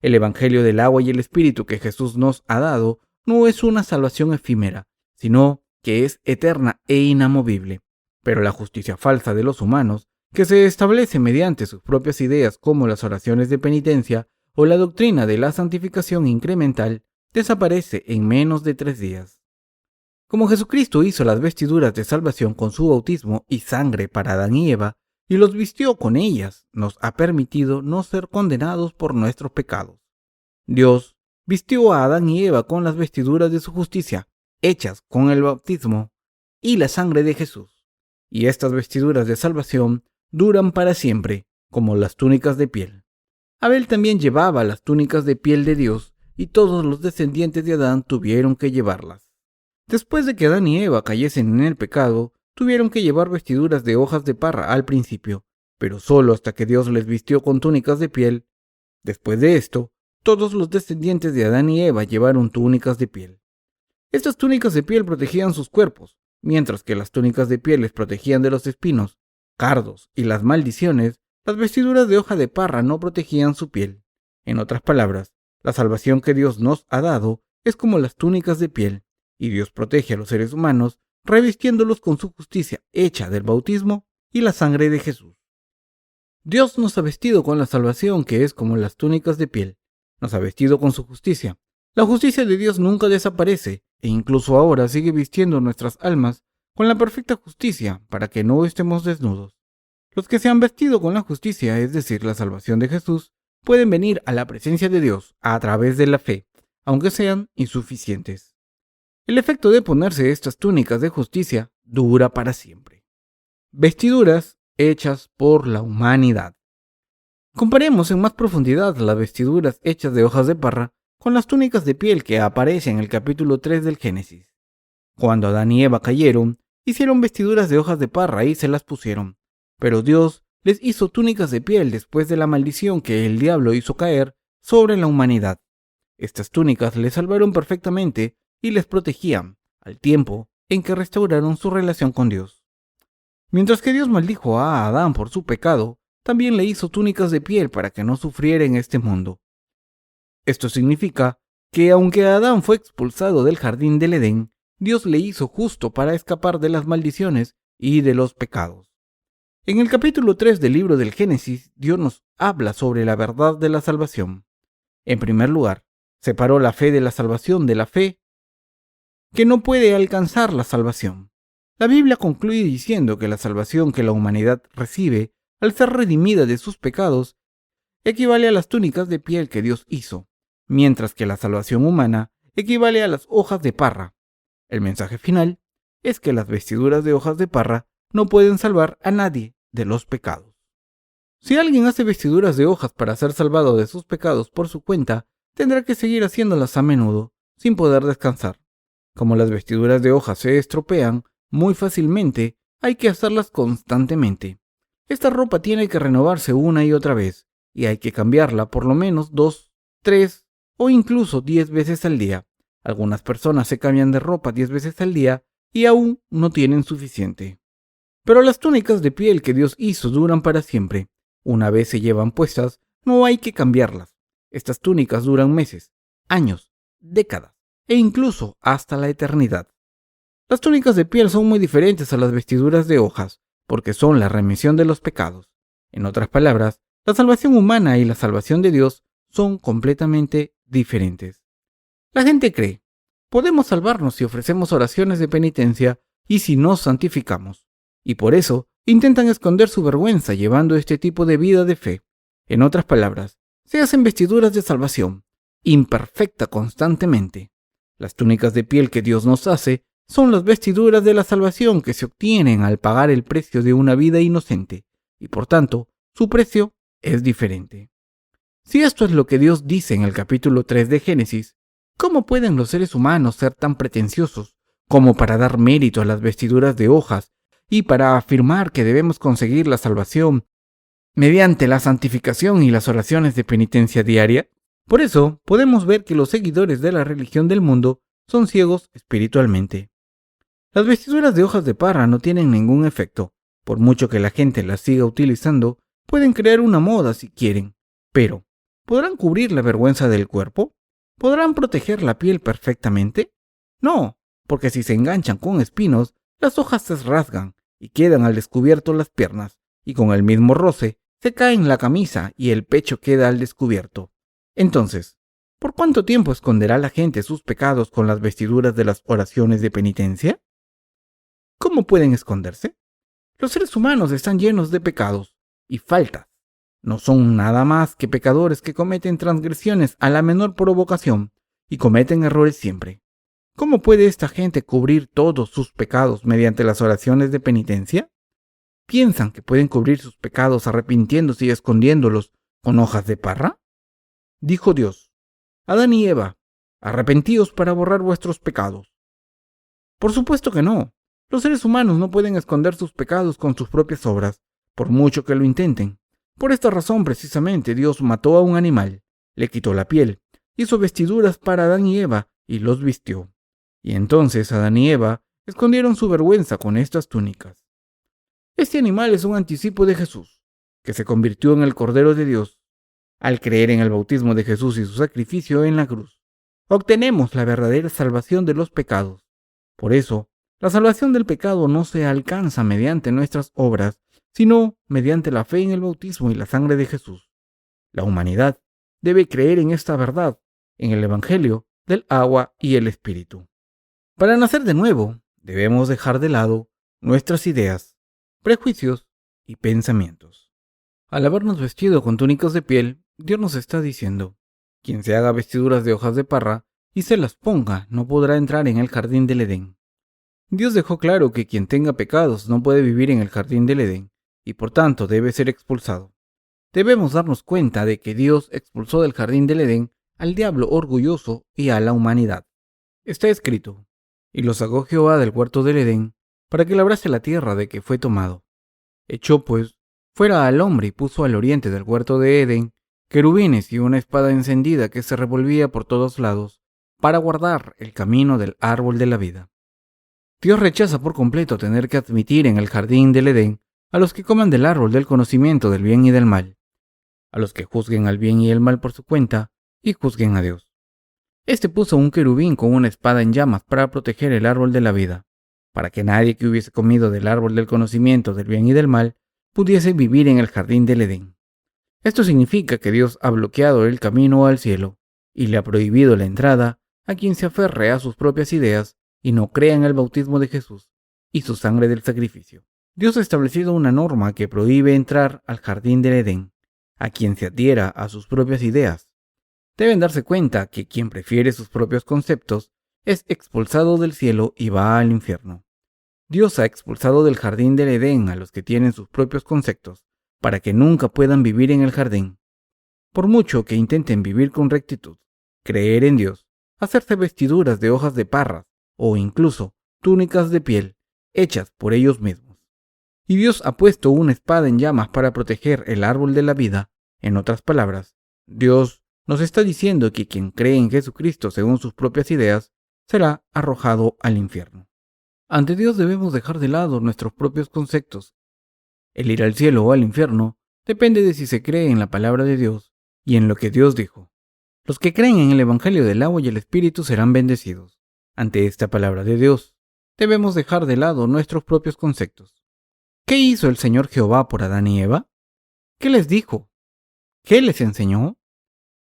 El Evangelio del agua y el Espíritu que Jesús nos ha dado no es una salvación efímera, sino que es eterna e inamovible. Pero la justicia falsa de los humanos, que se establece mediante sus propias ideas como las oraciones de penitencia o la doctrina de la santificación incremental, desaparece en menos de 3 días. Como Jesucristo hizo las vestiduras de salvación con su bautismo y sangre para Adán y Eva, y los vistió con ellas, nos ha permitido no ser condenados por nuestros pecados. Dios vistió a Adán y Eva con las vestiduras de su justicia, hechas con el bautismo y la sangre de Jesús. Y estas vestiduras de salvación duran para siempre, como las túnicas de piel. Abel también llevaba las túnicas de piel de Dios, y todos los descendientes de Adán tuvieron que llevarlas. Después de que Adán y Eva cayesen en el pecado, tuvieron que llevar vestiduras de hojas de parra al principio, pero solo hasta que Dios les vistió con túnicas de piel. Después de esto, todos los descendientes de Adán y Eva llevaron túnicas de piel. Estas túnicas de piel protegían sus cuerpos, mientras que las túnicas de piel les protegían de los espinos, cardos y las maldiciones. Las vestiduras de hoja de parra no protegían su piel. En otras palabras, la salvación que Dios nos ha dado es como las túnicas de piel, y Dios protege a los seres humanos revistiéndolos con su justicia hecha del bautismo y la sangre de Jesús. Dios nos ha vestido con la salvación que es como las túnicas de piel. Nos ha vestido con su justicia. La justicia de Dios nunca desaparece e incluso ahora sigue vistiendo nuestras almas con la perfecta justicia para que no estemos desnudos. Los que se han vestido con la justicia, es decir, la salvación de Jesús, pueden venir a la presencia de Dios a través de la fe, aunque sean insuficientes. El efecto de ponerse estas túnicas de justicia dura para siempre. Vestiduras hechas por la humanidad. Comparemos en más profundidad las vestiduras hechas de hojas de parra con las túnicas de piel que aparecen en el capítulo 3 del Génesis. Cuando Adán y Eva cayeron, hicieron vestiduras de hojas de parra y se las pusieron. Pero Dios les hizo túnicas de piel después de la maldición que el diablo hizo caer sobre la humanidad. Estas túnicas les salvaron perfectamente y les protegían, al tiempo en que restauraron su relación con Dios. Mientras que Dios maldijo a Adán por su pecado, también le hizo túnicas de piel para que no sufriera en este mundo. Esto significa que aunque Adán fue expulsado del jardín del Edén, Dios le hizo justo para escapar de las maldiciones y de los pecados. En el capítulo 3 del libro del Génesis, Dios nos habla sobre la verdad de la salvación. En primer lugar, separó la fe de la salvación de la fe que no puede alcanzar la salvación. La Biblia concluye diciendo que la salvación que la humanidad recibe al ser redimida de sus pecados equivale a las túnicas de piel que Dios hizo, mientras que la salvación humana equivale a las hojas de parra. El mensaje final es que las vestiduras de hojas de parra no pueden salvar a nadie de los pecados. Si alguien hace vestiduras de hojas para ser salvado de sus pecados por su cuenta, tendrá que seguir haciéndolas a menudo, sin poder descansar. Como las vestiduras de hojas se estropean muy fácilmente, hay que hacerlas constantemente. Esta ropa tiene que renovarse una y otra vez, y hay que cambiarla por lo menos 2, 3 o incluso 10 veces al día. Algunas personas se cambian de ropa 10 veces al día y aún no tienen suficiente. Pero las túnicas de piel que Dios hizo duran para siempre. Una vez se llevan puestas, no hay que cambiarlas. Estas túnicas duran meses, años, décadas e incluso hasta la eternidad. Las túnicas de piel son muy diferentes a las vestiduras de hojas, porque son la remisión de los pecados. En otras palabras, La salvación humana y la salvación de Dios son completamente diferentes. La gente cree, podemos salvarnos si ofrecemos oraciones de penitencia y si nos santificamos, y por eso intentan esconder su vergüenza llevando este tipo de vida de fe. En otras palabras, se hacen vestiduras de salvación, imperfecta constantemente. Las túnicas de piel que Dios nos hace son las vestiduras de la salvación que se obtienen al pagar el precio de una vida inocente, y por tanto, su precio es diferente. Si esto es lo que Dios dice en el capítulo 3 de Génesis, ¿cómo pueden los seres humanos ser tan pretenciosos como para dar mérito a las vestiduras de hojas y para afirmar que debemos conseguir la salvación mediante la santificación y las oraciones de penitencia diaria? Por eso, podemos ver que los seguidores de la religión del mundo son ciegos espiritualmente. Las vestiduras de hojas de parra no tienen ningún efecto. Por mucho que la gente las siga utilizando, pueden crear una moda si quieren. Pero, ¿podrán cubrir la vergüenza del cuerpo? ¿Podrán proteger la piel perfectamente? No, porque si se enganchan con espinos, las hojas se rasgan y quedan al descubierto las piernas, y con el mismo roce se caen la camisa y el pecho queda al descubierto. Entonces, ¿por cuánto tiempo esconderá la gente sus pecados con las vestiduras de las oraciones de penitencia? ¿Cómo pueden esconderse? Los seres humanos están llenos de pecados y faltas. No son nada más que pecadores que cometen transgresiones a la menor provocación y cometen errores siempre. ¿Cómo puede esta gente cubrir todos sus pecados mediante las oraciones de penitencia? ¿Piensan que pueden cubrir sus pecados arrepintiéndose y escondiéndolos con hojas de parra? Dijo Dios: Adán y Eva, arrepentíos para borrar vuestros pecados. Por supuesto que no. Los seres humanos no pueden esconder sus pecados con sus propias obras, por mucho que lo intenten. Por esta razón, precisamente, Dios mató a un animal, le quitó la piel, hizo vestiduras para Adán y Eva y los vistió. Y entonces Adán y Eva escondieron su vergüenza con estas túnicas. Este animal es un anticipo de Jesús, que se convirtió en el Cordero de Dios. Al creer en el bautismo de Jesús y su sacrificio en la cruz, obtenemos la verdadera salvación de los pecados. Por eso, la salvación del pecado no se alcanza mediante nuestras obras, sino mediante la fe en el bautismo y la sangre de Jesús. La humanidad debe creer en esta verdad, en el Evangelio del agua y el Espíritu. Para nacer de nuevo, debemos dejar de lado nuestras ideas, prejuicios y pensamientos. Al habernos vestido con túnicas de piel, Dios nos está diciendo: quien se haga vestiduras de hojas de parra y se las ponga no podrá entrar en el jardín del Edén. Dios dejó claro que quien tenga pecados no puede vivir en el jardín del Edén y por tanto debe ser expulsado. Debemos darnos cuenta de que Dios expulsó del jardín del Edén al diablo orgulloso y a la humanidad. Está escrito: y lo sacó Jehová del huerto del Edén para que labrase la tierra de que fue tomado. Echó pues fuera al hombre y puso al oriente del huerto de Edén querubines y una espada encendida que se revolvía por todos lados para guardar el camino del árbol de la vida. Dios rechaza por completo tener que admitir en el jardín del Edén a los que coman del árbol del conocimiento del bien y del mal, a los que juzguen al bien y el mal por su cuenta y juzguen a Dios. Este puso un querubín con una espada en llamas para proteger el árbol de la vida, para que nadie que hubiese comido del árbol del conocimiento del bien y del mal pudiese vivir en el jardín del Edén. Esto significa que Dios ha bloqueado el camino al cielo y le ha prohibido la entrada a quien se aferre a sus propias ideas y no crea en el bautismo de Jesús y su sangre del sacrificio. Dios ha establecido una norma que prohíbe entrar al jardín del Edén a quien se adhiera a sus propias ideas. Deben darse cuenta que quien prefiere sus propios conceptos es expulsado del cielo y va al infierno. Dios ha expulsado del jardín del Edén a los que tienen sus propios conceptos, para que nunca puedan vivir en el jardín. Por mucho que intenten vivir con rectitud, creer en Dios, hacerse vestiduras de hojas de parras o incluso túnicas de piel hechas por ellos mismos. Y Dios ha puesto una espada en llamas para proteger el árbol de la vida. En otras palabras, Dios nos está diciendo que quien cree en Jesucristo según sus propias ideas será arrojado al infierno. Ante Dios debemos dejar de lado nuestros propios conceptos. El ir al cielo o al infierno depende de si se cree en la palabra de Dios y en lo que Dios dijo. Los que creen en el Evangelio del agua y el Espíritu serán bendecidos. Ante esta palabra de Dios, debemos dejar de lado nuestros propios conceptos. ¿Qué hizo el Señor Jehová por Adán y Eva? ¿Qué les dijo? ¿Qué les enseñó?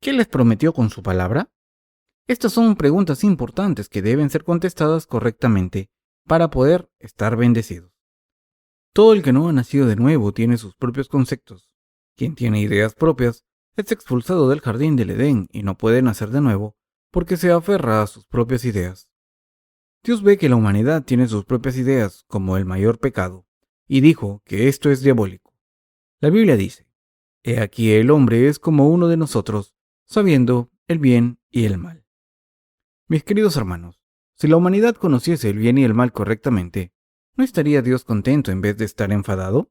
¿Qué les prometió con su palabra? Estas son preguntas importantes que deben ser contestadas correctamente para poder estar bendecidos. Todo el que no ha nacido de nuevo tiene sus propios conceptos. Quien tiene ideas propias es expulsado del jardín del Edén y no puede nacer de nuevo porque se aferra a sus propias ideas. Dios ve que la humanidad tiene sus propias ideas como el mayor pecado y dijo que esto es diabólico. La Biblia dice: He aquí el hombre es como uno de nosotros, sabiendo el bien y el mal. Mis queridos hermanos, si la humanidad conociese el bien y el mal correctamente, ¿no estaría Dios contento en vez de estar enfadado?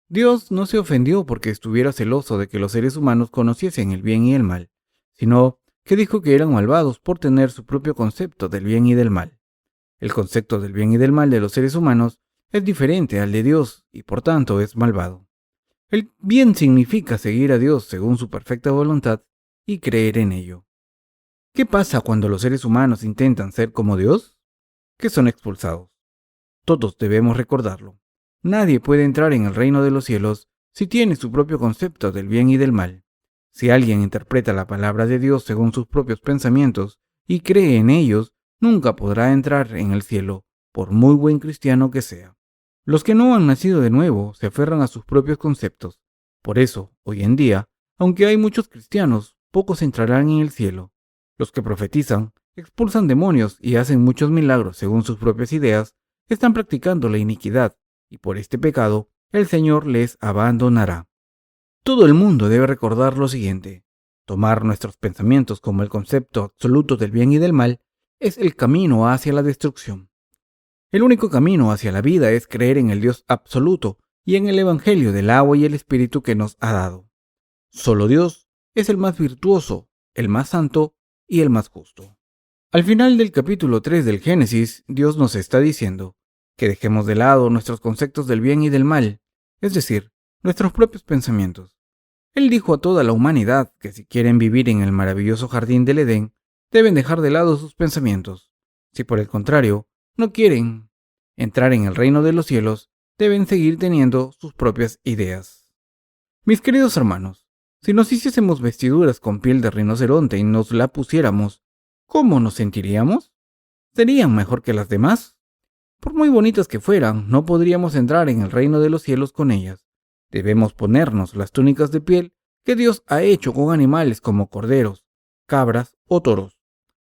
Dios no se ofendió porque estuviera celoso de que los seres humanos conociesen el bien y el mal, sino que dijo que eran malvados por tener su propio concepto del bien y del mal. El concepto del bien y del mal de los seres humanos es diferente al de Dios y por tanto es malvado. El bien significa seguir a Dios según su perfecta voluntad y creer en ello. ¿Qué pasa cuando los seres humanos intentan ser como Dios? Que son expulsados. Todos debemos recordarlo. Nadie puede entrar en el reino de los cielos si tiene su propio concepto del bien y del mal. Si alguien interpreta la palabra de Dios según sus propios pensamientos y cree en ellos, nunca podrá entrar en el cielo, por muy buen cristiano que sea. Los que no han nacido de nuevo se aferran a sus propios conceptos. Por eso, hoy en día, aunque hay muchos cristianos, pocos entrarán en el cielo. Los que profetizan, expulsan demonios y hacen muchos milagros según sus propias ideas, están practicando la iniquidad, y por este pecado el Señor les abandonará. Todo el mundo debe recordar lo siguiente: tomar nuestros pensamientos como el concepto absoluto del bien y del mal es el camino hacia la destrucción. El único camino hacia la vida es creer en el Dios absoluto y en el Evangelio del agua y el Espíritu que nos ha dado. Solo Dios es el más virtuoso, el más santo y el más justo. Al final del capítulo 3 del Génesis, Dios nos está diciendo que dejemos de lado nuestros conceptos del bien y del mal, es decir, nuestros propios pensamientos. Él dijo a toda la humanidad que si quieren vivir en el maravilloso jardín del Edén, deben dejar de lado sus pensamientos. Si por el contrario no quieren entrar en el reino de los cielos, deben seguir teniendo sus propias ideas. Mis queridos hermanos, si nos hiciésemos vestiduras con piel de rinoceronte y nos la pusiéramos, ¿cómo nos sentiríamos? ¿Serían mejor que las demás? Por muy bonitas que fueran, no podríamos entrar en el reino de los cielos con ellas. Debemos ponernos las túnicas de piel que Dios ha hecho con animales como corderos, cabras o toros.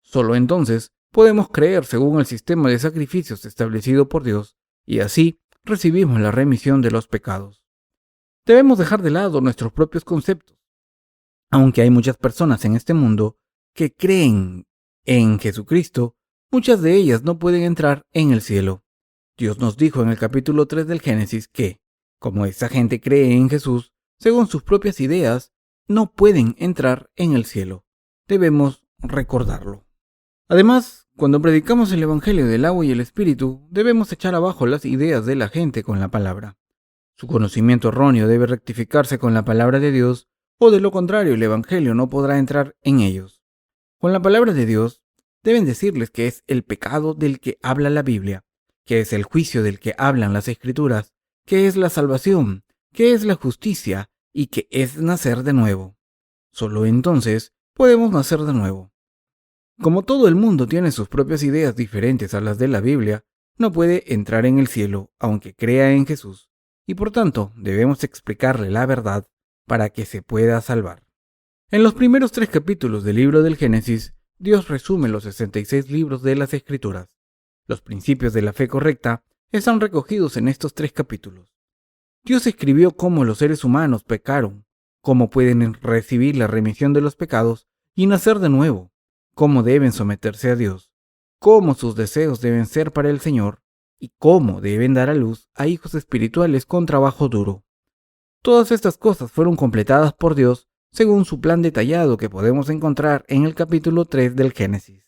Solo entonces podemos creer según el sistema de sacrificios establecido por Dios y así recibimos la remisión de los pecados. Debemos dejar de lado nuestros propios conceptos. Aunque hay muchas personas en este mundo que creen en Jesucristo, muchas de ellas no pueden entrar en el cielo. Dios nos dijo en el capítulo 3 del Génesis que, como esa gente cree en Jesús, según sus propias ideas, no pueden entrar en el cielo. Debemos recordarlo. Además, cuando predicamos el Evangelio del agua y el Espíritu, debemos echar abajo las ideas de la gente con la palabra. Su conocimiento erróneo debe rectificarse con la palabra de Dios, o de lo contrario el Evangelio no podrá entrar en ellos. Con la palabra de Dios, deben decirles que es el pecado del que habla la Biblia, que es el juicio del que hablan las Escrituras, que es la salvación, que es la justicia y que es nacer de nuevo. Solo entonces podemos nacer de nuevo. Como todo el mundo tiene sus propias ideas diferentes a las de la Biblia, no puede entrar en el cielo aunque crea en Jesús, y por tanto debemos explicarle la verdad para que se pueda salvar. En los primeros 3 capítulos del libro del Génesis, Dios resume los 66 libros de las Escrituras. Los principios de la fe correcta están recogidos en estos 3 capítulos. Dios escribió cómo los seres humanos pecaron, cómo pueden recibir la remisión de los pecados y nacer de nuevo, cómo deben someterse a Dios, cómo sus deseos deben ser para el Señor y cómo deben dar a luz a hijos espirituales con trabajo duro. Todas estas cosas fueron completadas por Dios según su plan detallado que podemos encontrar en el capítulo 3 del Génesis.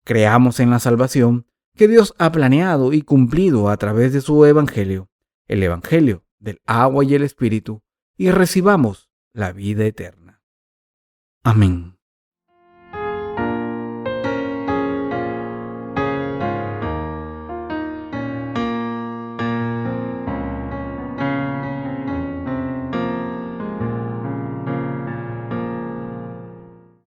Creamos en la salvación que Dios ha planeado y cumplido a través de su Evangelio, el Evangelio del agua y el Espíritu, y recibamos la vida eterna. Amén.